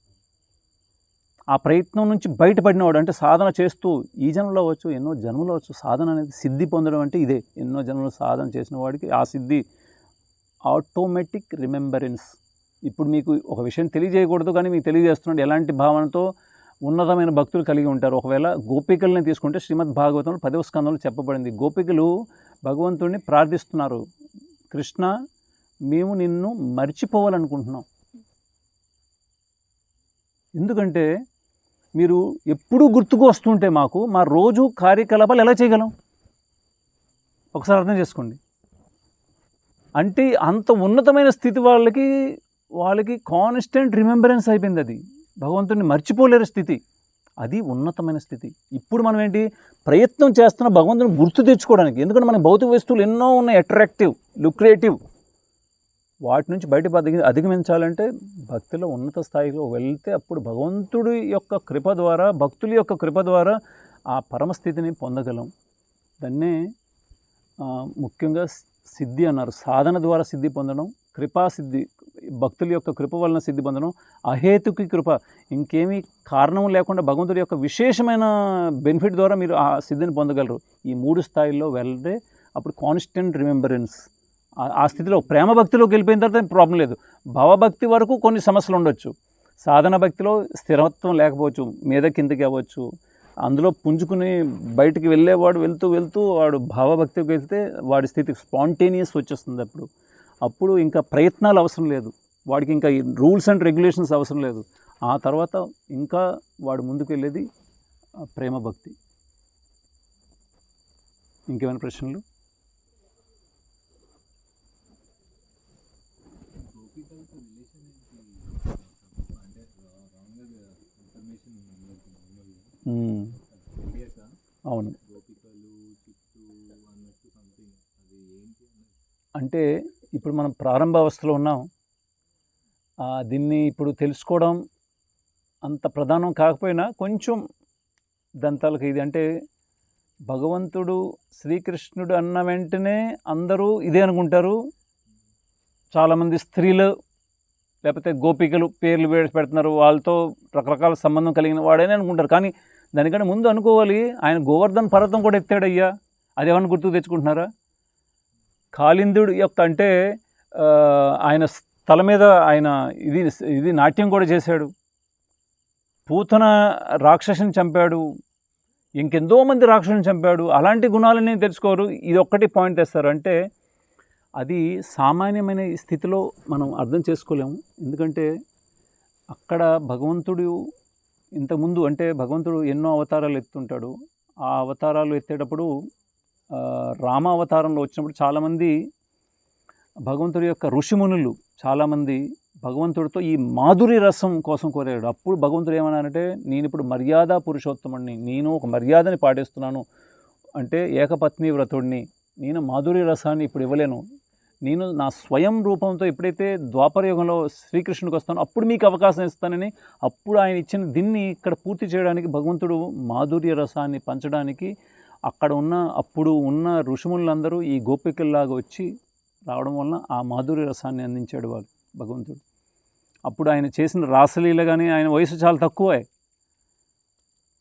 ఆ ప్రయత్నం నుంచి బయటపడినవాడు అంటే సాధన చేస్తూ ఈ జన్మలో అవ్వచ్చు, ఎన్నో జన్మలో అవ్వచ్చు. సాధన అనేది సిద్ధి పొందడం అంటే ఇదే. ఎన్నో జన్మలో సాధన చేసిన వాడికి ఆ సిద్ధి ఆటోమేటిక్ రిమెంబరెన్స్. ఇప్పుడు మీకు ఒక విషయం తెలియజేయకూడదు కానీ మీకు తెలియజేస్తున్నాడు. ఎలాంటి భావనతో ఉన్నతమైన భక్తులు కలిగి ఉంటారు. ఒకవేళ గోపికల్ని తీసుకుంటే శ్రీమద్ భాగవతంలో 10వ స్కందంలో చెప్పబడింది. గోపికలు భగవంతుడిని ప్రార్థిస్తున్నారు, కృష్ణ మేము నిన్ను మర్చిపోవాలనుకుంటున్నాం. ఎందుకంటే మీరు ఎప్పుడూ గుర్తుకు వస్తుంటే మాకు మా రోజు కార్యకలాపాలు ఎలా చేయగలం? ఒకసారి అర్థం చేసుకోండి. అంటే అంత ఉన్నతమైన స్థితి వాళ్ళకి కాన్స్టెంట్ రిమెంబరెన్స్ అయిపోయింది. అది భగవంతుడిని మర్చిపోలేరు స్థితి. అది ఉన్నతమైన స్థితి. ఇప్పుడు మనం ఏంటి ప్రయత్నం చేస్తున్న భగవంతుని గుర్తు తెచ్చుకోవడానికి. ఎందుకంటే మన భౌతిక వస్తువులు ఎన్నో ఉన్నాయి, అట్రాక్టివ్, లుక్రేటివ్. వాటి నుంచి బయట అధిగమించాలంటే భక్తిలో ఉన్నత స్థాయిలో వెళ్తే అప్పుడు భగవంతుడి యొక్క కృప ద్వారా, భక్తుల యొక్క కృప ద్వారా ఆ పరమస్థితిని పొందగలం. దాన్నే ముఖ్యంగా సిద్ధి అన్నారు. సాధన ద్వారా సిద్ధి పొందడం, కృపాసిద్ధి, భక్తుల యొక్క కృప వలన సిద్ధి పొందడం, అహేతుకి కృప, ఇంకేమీ కారణం లేకుండా భగవంతుడి యొక్క విశేషమైన బెనిఫిట్ ద్వారా మీరు ఆ సిద్ధిని పొందగలరు. ఈ 3 స్థాయిల్లో వెళ్తే అప్పుడు కాన్స్టెంట్ రిమెంబరెన్స్. ఆ స్థితిలో ప్రేమ భక్తిలోకి వెళ్ళిపోయిన తర్వాత ప్రాబ్లం లేదు. భావభక్తి వరకు కొన్ని సమస్యలు ఉండొచ్చు. సాధన భక్తిలో స్థిరత్వం లేకపోవచ్చు, మీద కిందకి అవ్వచ్చు. అందులో పుంజుకుని బయటికి వెళ్ళేవాడు వెళ్తూ వాడు భావభక్తికి వెళ్తే వాడి స్థితి స్పాంటేనియస్ వచ్చేస్తుంది. అప్పుడు ఇంకా ప్రయత్నాలు అవసరం లేదు వాడికి, ఇంకా రూల్స్ అండ్ రెగ్యులేషన్స్ అవసరం లేదు. ఆ తర్వాత ఇంకా వాడు ముందుకు వెళ్ళేది ప్రేమ భక్తి. ఇంకేమైనా ప్రశ్నలు? అవును. అంటే ఇప్పుడు మనం ప్రారంభ అవస్థలో ఉన్నాం. దీన్ని ఇప్పుడు తెలుసుకోవడం అంత ప్రధానం కాకపోయినా కొంచెం దంతాలకు ఇది అంటే భగవంతుడు శ్రీకృష్ణుడు అన్న వెంటనే అందరూ ఇదే అనుకుంటారు. చాలామంది స్త్రీలు లేకపోతే గోపికలు పేర్లు పెడుతున్నారు, వాళ్ళతో రకరకాల సంబంధం కలిగిన వాడని అనుకుంటారు. కానీ దానికంటే ముందు అనుకోవాలి, ఆయన గోవర్ధన్ పర్వతం కూడా ఎత్తాడయ్యా. అదేమన్నా గుర్తుకు తెచ్చుకుంటున్నారా? కాళిందుడు యొక్క అంటే ఆయన తల మీద ఆయన ఇది నాట్యం కూడా చేశాడు. పూతన రాక్షసుని చంపాడు, ఇంకెంతో మంది రాక్షసుని చంపాడు. అలాంటి గుణాలని తెలుసుకోరు. ఇది ఒక్కటి పాయింట్ తెస్తారు. అంటే అది సామాన్యమైన స్థితిలో మనం అర్థం చేసుకోలేము. ఎందుకంటే అక్కడ భగవంతుడు ఇంతకుముందు అంటే భగవంతుడు ఎన్నో అవతారాలు ఎత్తుంటాడు. ఆ అవతారాలు ఎత్తేటప్పుడు రామ అవతారంలో వచ్చినప్పుడు చాలామంది భగవంతుడి యొక్క ఋషిమునులు చాలామంది భగవంతుడితో ఈ మాధురి రసం కోసం కోరాడు. అప్పుడు భగవంతుడు ఏమన్నారంటే, నేను ఇప్పుడు మర్యాద పురుషోత్తముడిని, నేను ఒక మర్యాదని పాటిస్తున్నాను, అంటే ఏకపత్ని వ్రతుడిని, నేను మాధురి రసాన్ని ఇప్పుడు ఇవ్వలేను. నేను నా స్వయం రూపంతో ఎప్పుడైతే ద్వాపర యుగంలో శ్రీకృష్ణుడికి వస్తానో అప్పుడు మీకు అవకాశం ఇస్తానని అప్పుడు ఆయన ఇచ్చిన దీన్ని ఇక్కడ పూర్తి చేయడానికి భగవంతుడు మాధుర్య రసాన్ని పంచడానికి అక్కడ అప్పుడు ఉన్న ఋషిములందరూ ఈ గోపికల్లాగా వచ్చి రావడం వలన ఆ మాధుర్య రసాన్ని అందించాడు వాడు భగవంతుడు. అప్పుడు ఆయన చేసిన రాసలీల కానీ ఆయన వయసు చాలా తక్కువే,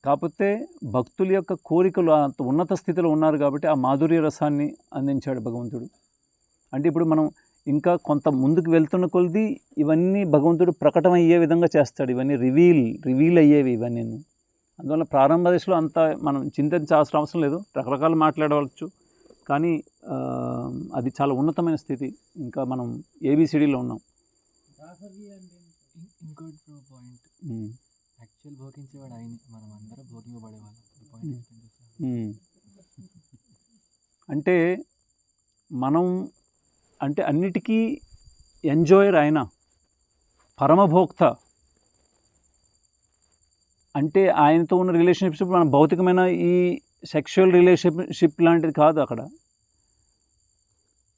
కాకపోతే భక్తుల యొక్క కోరికలు అంత ఉన్నత స్థితిలో ఉన్నారు కాబట్టి ఆ మాధుర్య రసాన్ని అందించాడు భగవంతుడు. అంటే ఇప్పుడు మనం ఇంకా కొంత ముందుకు వెళ్తున్న కొలది ఇవన్నీ భగవంతుడు ప్రకటమయ్యే విధంగా చేస్తాడు. ఇవన్నీ రివీల్ అయ్యేవి ఇవన్నీ. అందువల్ల ప్రారంభ దశలో అంత మనం చింతించాల్సిన అవసరం లేదు, రకరకాలు మాట్లాడవచ్చు, కానీ అది చాలా ఉన్నతమైన స్థితి. ఇంకా మనం ఏబిసిడిలో ఉన్నాం.
ఇంకోటి పాయింట్, యాక్చువల్ భోగించేవాడు ఆయన, మనం అందరం భోగింపబడేవాళ్ళం.
అంటే మనం అంటే అన్నిటికీ ఎంజాయర్ ఆయన, పరమభోక్త. అంటే ఆయనతో ఉన్న రిలేషన్షిప్స్ మన భౌతికమైన ఈ సెక్షువల్ రిలేషన్షిప్ లాంటిది కాదు. అక్కడ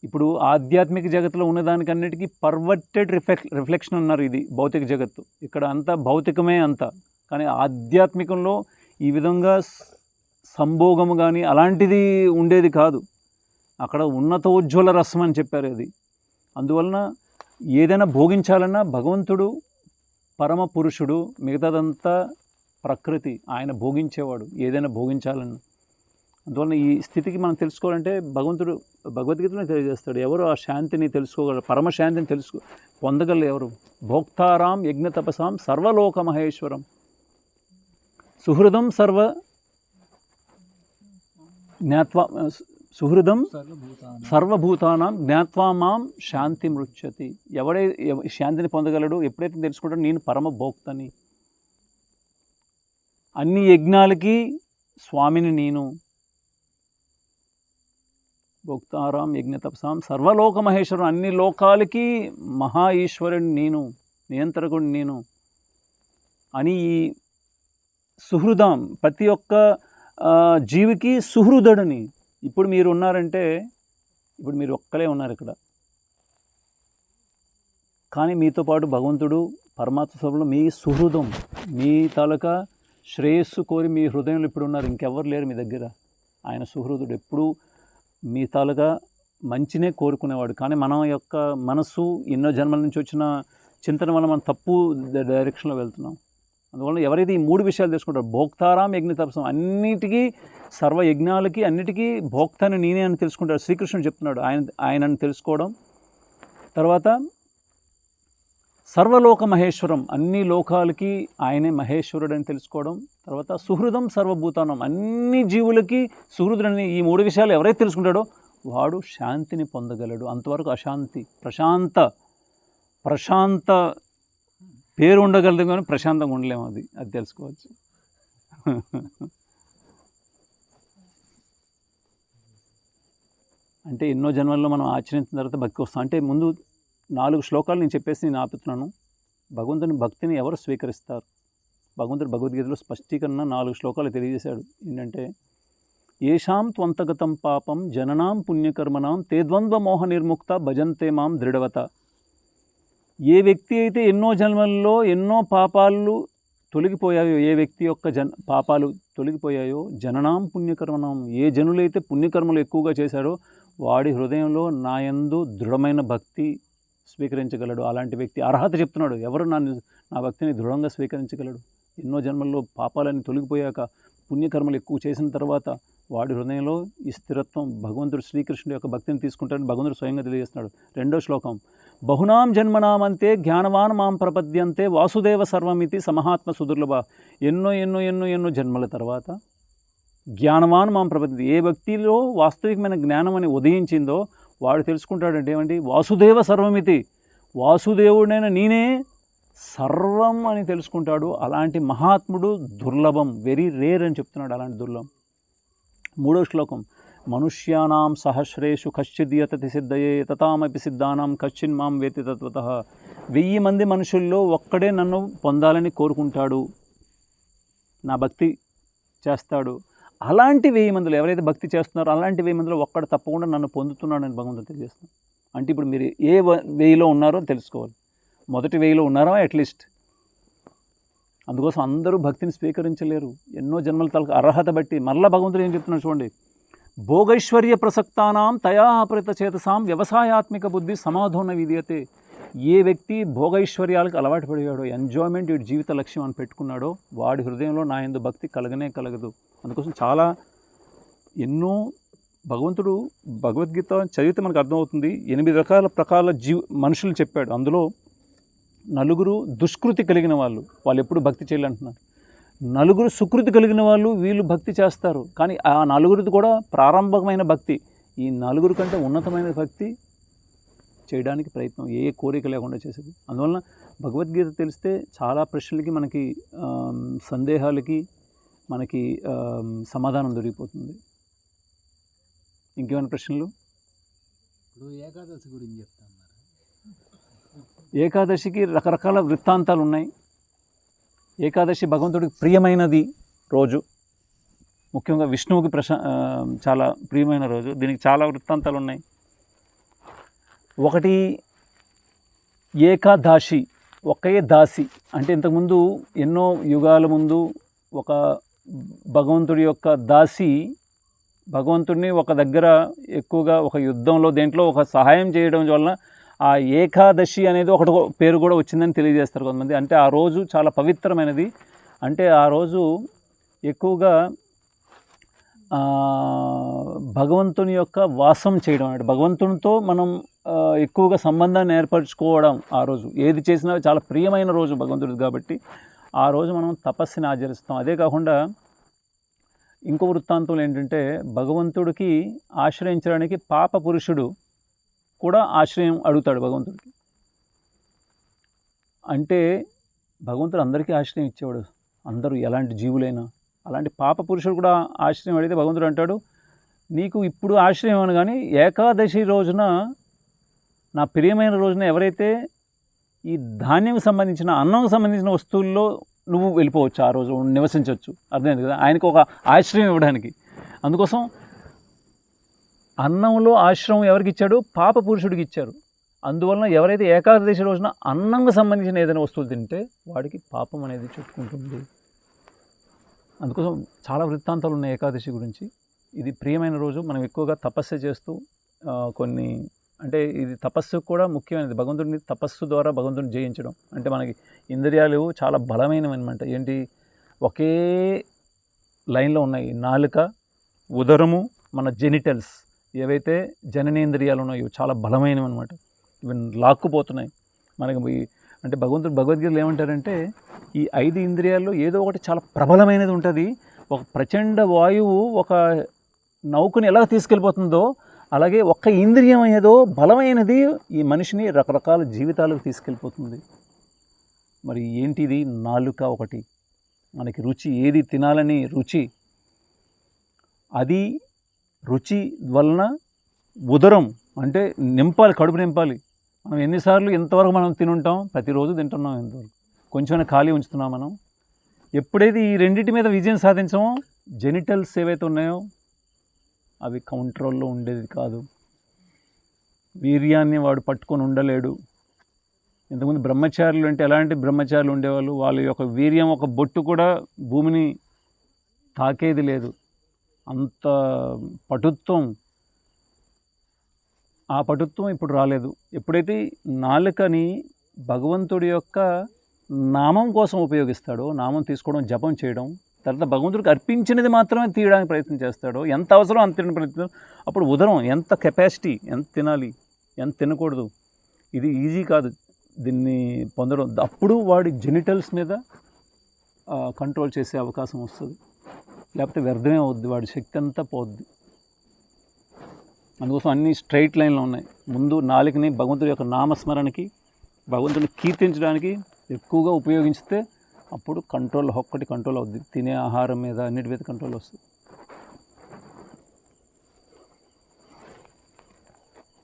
ఇప్పుడు ఆధ్యాత్మిక జగత్తులో ఉన్నదానికన్నిటికీ పర్వర్టెడ్ రిఫ్లెక్షన్ అన్నారు. ఇది భౌతిక జగత్తు, ఇక్కడ అంతా భౌతికమే అంతా. కానీ ఆధ్యాత్మికంలో ఈ విధంగా సంభోగము కానీ అలాంటిది ఉండేది కాదు. అక్కడ ఉన్నతోజ్వల రసం అని చెప్పారు అది. అందువలన ఏదైనా భోగించాలన్నా భగవంతుడు పరమ పురుషుడు, మిగతాదంతా ప్రకృతి, ఆయన భోగించేవాడు ఏదైనా భోగించాలన్నా. అందువలన ఈ స్థితికి మనం తెలుసుకోవాలంటే భగవంతుడు భగవద్గీతలో తెలియజేస్తాడు. ఎవరు ఆ శాంతిని తెలుసుకోగలరు, పరమశాంతిని పొందగలరు ఎవరు? భోక్తారాం యజ్ఞ తపసాం సర్వలోక మహేశ్వరం సుహృదం సుహృదం సర్వభూతానాం జ్ఞాత్వా మాం శాంతి మృచ్చతి. శాంతిని పొందగలడు ఎప్పుడైతే తెలుసుకుంటాడో నేను పరమ భోక్తని, అన్ని యజ్ఞాలకి స్వామిని నేను. భోక్తారాం యజ్ఞ తపసాం సర్వలోక మహేశ్వరం, అన్ని లోకాలకి మహా ఈశ్వరుని నేను, నియంత్రకుడిని నేను అని. ఈ సుహృదం ప్రతి ఒక్క జీవికి సుహృదుడని. ఇప్పుడు మీరు ఉన్నారంటే, ఇప్పుడు మీరు ఒక్కలే ఉన్నారు ఇక్కడ, కానీ మీతో పాటు భగవంతుడు పరమాత్మ స్వరూపంలో మీ సుహృదం, మీ తాలూకా శ్రేయస్సు కోరి మీ హృదయంలో ఇప్పుడు ఉన్నారు. ఇంకెవ్వరు లేరు మీ దగ్గర. ఆయన సుహృదుడు, ఎప్పుడూ మీ తాలూకా మంచినే కోరుకునేవాడు. కానీ మన యొక్క మనస్సు ఎన్నో జన్మల నుంచి వచ్చిన చింతన వల్ల మనం తప్పు డైరెక్షన్లో వెళ్తున్నాం. అందువల్ల ఎవరైతే ఈ మూడు విషయాలు తెలుసుకుంటారో, భోక్తారాం యజ్ఞ తపసం, అన్నిటికీ సర్వ యజ్ఞాలకి అన్నిటికీ భోక్తాని నేనే అని తెలుసుకుంటాడు. శ్రీకృష్ణుడు చెప్తున్నాడు ఆయనని తెలుసుకోవడం. తర్వాత సర్వలోక మహేశ్వరం, అన్ని లోకాలకి ఆయనే మహేశ్వరుడు అని తెలుసుకోవడం. తర్వాత సుహృదం సర్వభూతానం, అన్ని జీవులకి సుహృదుడని. ఈ మూడు విషయాలు ఎవరైతే తెలుసుకుంటాడో వాడు శాంతిని పొందగలడు. అంతవరకు అశాంతి, ప్రశాంత పేరు ఉండగలదు కానీ ప్రశాంతంగా ఉండలేము. అది తెలుసుకోవచ్చు. అంటే ఎన్నో జన్మల్లో మనం ఆచరించిన తర్వాత భక్తి వస్తాం. అంటే ముందు 4 శ్లోకాలు నేను చెప్పేసి నేను ఆపుతున్నాను. భగవంతుని భక్తిని ఎవరు స్వీకరిస్తారు? భగవంతుడు భగవద్గీతలో స్పష్టీకరణ 4 శ్లోకాలు తెలియజేశాడు. ఏంటంటే, ఏషాం త్వంతగతం పాపం జననాం పుణ్యకర్మణాం తే ద్వంద్వ మోహ నిర్ముక్త భజంతే మాం దృఢవత. ఏ వ్యక్తి అయితే ఎన్నో జన్మల్లో ఎన్నో పాపాలు తొలగిపోయాయో, ఏ వ్యక్తి యొక్క పాపాలు తొలగిపోయాయో, జననాం పుణ్యకర్మణాం, ఏ జనులైతే పుణ్యకర్మలు ఎక్కువగా చేశారో వాడి హృదయంలో నాయందు దృఢమైన భక్తి స్వీకరించగలడు. అలాంటి వ్యక్తి అర్హత చెప్తున్నాడు. ఎవరు నా భక్తిని దృఢంగా స్వీకరించగలడు? ఎన్నో జన్మల్లో పాపాలన్నీ తొలగిపోయాక పుణ్యకర్మలు ఎక్కువ చేసిన తర్వాత వాడి హృదయంలో ఈ స్థిరత్వం, భగవంతుడు శ్రీకృష్ణుడి యొక్క భక్తిని తీసుకుంటాడని భగవంతుడు స్వయంగా తెలియజేస్తున్నాడు. 2వ శ్లోకం, బహునాం జన్మనామంతే జ్ఞానవాన్ మాం ప్రపద్యంతే వాసుదేవ సర్వమితి సమహాత్మ సుదుర్లభ. ఎన్నో జన్మల తర్వాత జ్ఞానవాన్ మాం ప్రపద్యంతే, ఏ వ్యక్తిలో వాస్తవికమైన జ్ఞానం అని ఉదయించిందో వాడు తెలుసుకుంటాడంటే ఏమంటే వాసుదేవ సర్వమితి, వాసుదేవుడైన నేనే సర్వం అని తెలుసుకుంటాడు. అలాంటి మహాత్ముడు దుర్లభం, వెరీ రేర్ అని చెప్తున్నాడు. అలాంటి దుర్లభం. 3వ శ్లోకం, మనుష్యానాం సహస్రేషు కశ్చిద్ యతతి సిద్ధయే తథామపి సిద్ధానాం కశ్చిన్ మాం వేతి తత్వతః. 1000 మంది మనుషుల్లో ఒక్కడే నన్ను పొందాలని కోరుకుంటాడు, నా భక్తి చేస్తాడు. అలాంటి 1000 మందిలో ఎవరైతే భక్తి చేస్తున్నారో అలాంటి 1000 మందిలో ఒక్కడు తప్పకుండా నన్ను పొందుతున్నాడని భగవంతుడు తెలియజేస్తున్నాడు. అంటే ఇప్పుడు మీరు ఏ 1000లో ఉన్నారో తెలుసుకోవాలి. మొదటి 1000లో ఉన్నారో అట్లీస్ట్. అందుకోసం అందరూ భక్తిని స్వీకరించలేరు. ఎన్నో జన్మల తలకు అర్హత బట్టి. మరలా భగవంతుడు ఏం చెప్తున్నాడు చూడండి, భోగైశ్వర్య ప్రసక్తానాం తయా అపరిత చేతసాం వ్యవసాయాత్మిక బుద్ధి సమాధోన విధీయతే. ఏ వ్యక్తి భోగైశ్వర్యాలకు అలవాటు పడియాడో, ఎంజాయ్మెంట్ వీడి జీవిత లక్ష్యం అని పెట్టుకున్నాడో వాడి హృదయంలో నా యందు భక్తి కలగదు. అందుకోసం చాలా ఎన్నో భగవంతుడు భగవద్గీత చదివితే మనకు అర్థమవుతుంది. 8 రకాల మనుషులు చెప్పాడు. అందులో 4 దుష్కృతి కలిగిన వాళ్ళు ఎప్పుడు భక్తి చేయాలంటున్నారు. నలుగురు సుకృతి కలిగిన వాళ్ళు వీళ్ళు భక్తి చేస్తారు, కానీ ఆ నలుగురిది కూడా ప్రారంభమైన భక్తి. ఈ నలుగురు కంటే ఉన్నతమైన భక్తి చేయడానికి ప్రయత్నం, ఏ కోరిక లేకుండా చేసేది. అందువలన భగవద్గీత తెలిస్తే చాలా ప్రశ్నలకి మనకి సందేహాలకి మనకి సమాధానం దొరికిపోతుంది. ఇంకేమైనా ప్రశ్నలు?
ఇప్పుడు ఏకాదశి గురించి చెప్తాను.
ఏకాదశికి రకరకాల వృత్తాంతాలు ఉన్నాయి. ఏకాదశి భగవంతుడికి ప్రియమైనది రోజు, ముఖ్యంగా విష్ణువుకి చాలా ప్రియమైన రోజు. దీనికి చాలా వృత్తాంతాలు ఉన్నాయి. ఒకటి ఏకాదశి, ఒకే దాసి. అంటే ఇంతకుముందు ఎన్నో యుగాల ముందు ఒక భగవంతుడి యొక్క దాసి భగవంతుడిని ఒక దగ్గర ఎక్కువగా ఒక యుద్ధంలో దేంట్లో ఒక సహాయం చేయడం వలన ఆ ఏకాదశి అనేది ఒకటి పేరు కూడా వచ్చిందని తెలియజేస్తారు కొంతమంది. అంటే ఆ రోజు చాలా పవిత్రమైనది. అంటే ఆ రోజు ఎక్కువగా భగవంతుని యొక్క వాసం చేయడం, అంటే భగవంతునితో మనం ఎక్కువగా సంబంధాన్ని ఏర్పరచుకోవడం. ఆ రోజు ఏది చేసినా చాలా ప్రియమైన రోజు భగవంతుడిది కాబట్టి ఆ రోజు మనం తపస్సుని ఆచరిస్తాం. అదే కాకుండా ఇంకో వృత్తాంతం ఏంటంటే, భగవంతుడికి ఆశ్రయించడానికి పాప పురుషుడు కూడా ఆశ్రయం అడుగుతాడు భగవంతుడికి. అంటే భగవంతుడు అందరికీ ఆశ్రయం ఇచ్చేవాడు, అందరూ ఎలాంటి జీవులైనా. అలాంటి పాప పురుషుడు కూడా ఆశ్రయం అడిగితే భగవంతుడు అంటాడు, నీకు ఇప్పుడు ఆశ్రయం అని, కానీ ఏకాదశి రోజున, నా ప్రియమైన రోజున ఎవరైతే ఈ ధాన్యం సంబంధించిన అన్నం సంబంధించిన వస్తువుల్లో నువ్వు వెళ్ళిపోవచ్చు, ఆ రోజు నివసించవచ్చు. అర్థమైంది కదా, ఆయనకు ఒక ఆశ్రయం ఇవ్వడానికి. అందుకోసం అన్నంలో ఆశ్రయం ఎవరికి ఇచ్చాడు? పాప పురుషుడికి ఇచ్చారు. అందువలన ఎవరైతే ఏకాదశి రోజున అన్నంకు సంబంధించిన ఏదైనా వస్తువులు తింటే వాడికి పాపం అనేది చుట్టుకుంటుంది. అందుకోసం చాలా వృత్తాంతాలు ఉన్నాయి ఏకాదశి గురించి. ఇది ప్రియమైన రోజు. మనం ఎక్కువగా తపస్సు చేస్తూ కొన్ని, అంటే ఇది తపస్సు కూడా ముఖ్యమైనది. భగవంతుడిని తపస్సు ద్వారా భగవంతుడిని జయించడం. అంటే మనకి ఇంద్రియాలు చాలా బలమైనవి అనమాట. ఏంటి, ఒకే లైన్లో ఉన్నాయి. నాలుక, ఉదరము, మన జెనిటల్స్ ఏవైతే జననేంద్రియాలు ఉన్నాయో చాలా బలమైనవి అనమాట. ఇవి లాక్కుపోతున్నాయి మనకి. అంటే భగవద్గీతలు ఏమంటారంటే, ఈ 5 ఇంద్రియాల్లో ఏదో ఒకటి చాలా ప్రబలమైనది ఉంటుంది. ఒక ప్రచండ వాయువు ఒక నౌకని ఎలా తీసుకెళ్ళిపోతుందో అలాగే ఒక్క ఇంద్రియం ఏదో బలమైనది ఈ మనిషిని రకరకాల జీవితాలకు తీసుకెళ్ళిపోతుంది. మరి ఏంటిది? నాలుక ఒకటి. మనకి రుచి, ఏది తినాలని రుచి, అది రుచి వలన ఉదరం అంటే నింపాలి, కడుపు నింపాలి. మనం ఎన్నిసార్లు ఎంతవరకు మనం తినుంటాం? ప్రతిరోజు తింటున్నాం. ఎంతవరకు కొంచెమైనా ఖాళీ ఉంచుతున్నాం మనం. ఎప్పుడైతే ఈ రెండింటి మీద విజయం సాధించామో, జెనిటల్స్ ఏవైతే ఉన్నాయో అవి కంట్రోల్లో ఉండేది కాదు. వీర్యాన్ని వాడు పట్టుకొని ఉండలేడు. ఇంతకుముందు బ్రహ్మచారులు అంటే ఎలాంటి బ్రహ్మచారులు ఉండేవాళ్ళు? వాళ్ళ యొక్క వీర్యం ఒక బొట్టు కూడా భూమిని తాకేది లేదు, అంత పటుత్వం. ఆ పటుత్వం ఇప్పుడు రాలేదు. ఎప్పుడైతే నాలుకని భగవంతుడి యొక్క నామం కోసం ఉపయోగిస్తాడో, నామం తీసుకోవడం, జపం చేయడం, తర్వాత భగవంతుడికి అర్పించినది మాత్రమే తీయడానికి ప్రయత్నం చేస్తాడో, ఎంత అవసరం అంత తిన ప్రయత్నం. అప్పుడు ఉదరం ఎంత కెపాసిటీ, ఎంత తినాలి, ఎంత తినకూడదు, ఇది ఈజీ కాదు దీన్ని పొందడం. అప్పుడు వాడి జెనిటల్స్ మీద కంట్రోల్ చేసే అవకాశం వస్తుంది. లేకపోతే వ్యర్థమే అవుద్ది, వాడి శక్తి అంతా పోద్ది. అందుకోసం అన్నీ స్ట్రైట్ లైన్లో ఉన్నాయి. ముందు నాలుకని భగవంతుడి యొక్క నామస్మరణకి, భగవంతుడిని కీర్తించడానికి ఎక్కువగా ఉపయోగిస్తే అప్పుడు కంట్రోల్, ఒక్కటి కంట్రోల్ అవుద్ది. తినే ఆహారం మీద, అన్నిటి మీద కంట్రోల్ వస్తుంది.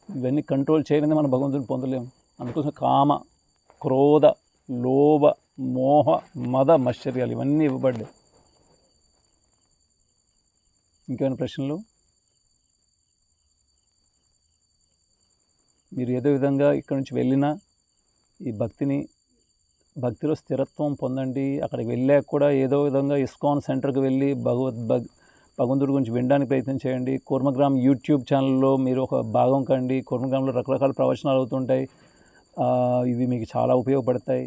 ఇవన్నీ కంట్రోల్ చేయలేదే మనం భగవంతుడిని పొందలేము. అందుకోసం కామ, క్రోధ, లోభ, మోహ, మద, మశ్చర్యాలు ఇవన్నీ ఇవ్వబడ్డాయి. ఇంకేమైనా ప్రశ్నలు? మీరు ఏదో విధంగా ఇక్కడ నుంచి వెళ్ళినా ఈ భక్తిలో స్థిరత్వం పొందండి. అక్కడికి వెళ్ళాక కూడా ఏదో విధంగా ఇస్కాన్ సెంటర్కి వెళ్ళి భగవంతుడి గురించి వినడానికి ప్రయత్నం చేయండి. కూర్మగ్రామ్ యూట్యూబ్ ఛానల్లో మీరు ఒక భాగం కండి. కూర్మగ్రామ్లో రకరకాల ప్రవచనాలు అవుతుంటాయి. ఇవి మీకు చాలా ఉపయోగపడతాయి.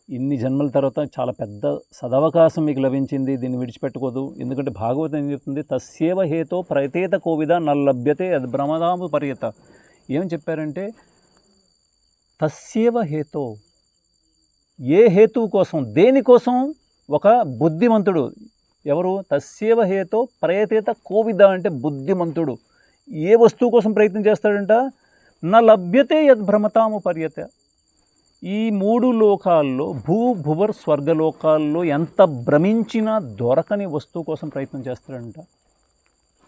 ఇన్ని జన్మల తర్వాత చాలా పెద్ద సదవకాశం మీకు లభించింది, దీన్ని విడిచిపెట్టుకోదు. ఎందుకంటే భాగవతం ఏం చెప్తుంది? తస్యేవ హేతో ప్రయతేత కోవిద నల్లభ్యతే అది భ్రమదాము పర్యత. ఏమని చెప్పారంటే, తస్యేవ హేతో, ఏ హేతువు కోసం, దేనికోసం ఒక బుద్ధిమంతుడు. ఎవరు? తస్యేవ హేతో ప్రయతేత కోవిద అంటే బుద్ధిమంతుడు. ఏ వస్తువు కోసం ప్రయత్నం చేస్తాడంట? నా లభ్యతే యద్భ్రమతాము పర్యత. ఈ 3 లోకాల్లో భూభువర్ స్వర్గలోకాల్లో ఎంత భ్రమించినా దొరకని వస్తువు కోసం ప్రయత్నం చేస్తాడంట.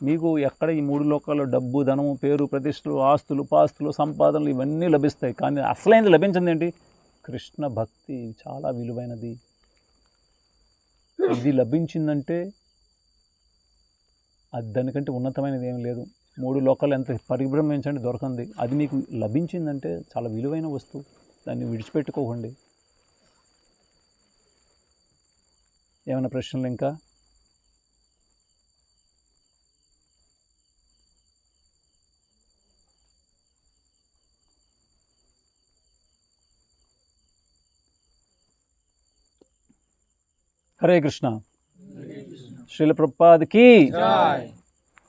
మీకు ఎక్కడ ఈ 3 లోకాల్లో డబ్బు, ధనము, పేరు, ప్రతిష్టలు, ఆస్తులు, పాస్తులు, సంపాదనలు ఇవన్నీ లభిస్తాయి. కానీ అసలైనది లభించింది ఏంటి? కృష్ణ భక్తి. చాలా విలువైనది. ఇది లభించిందంటే అది దానికంటే ఉన్నతమైనది ఏం లేదు. 3 లోకాలు ఎంత పరిభ్రమించండి దొరకంది. అది మీకు లభించిందంటే చాలా విలువైన వస్తువు. దాన్ని విడిచిపెట్టుకోకండి. ఏమైనా ప్రశ్నలు ఇంకా? హరే కృష్ణ. శ్రీల ప్రభుపాద్ కీ జై.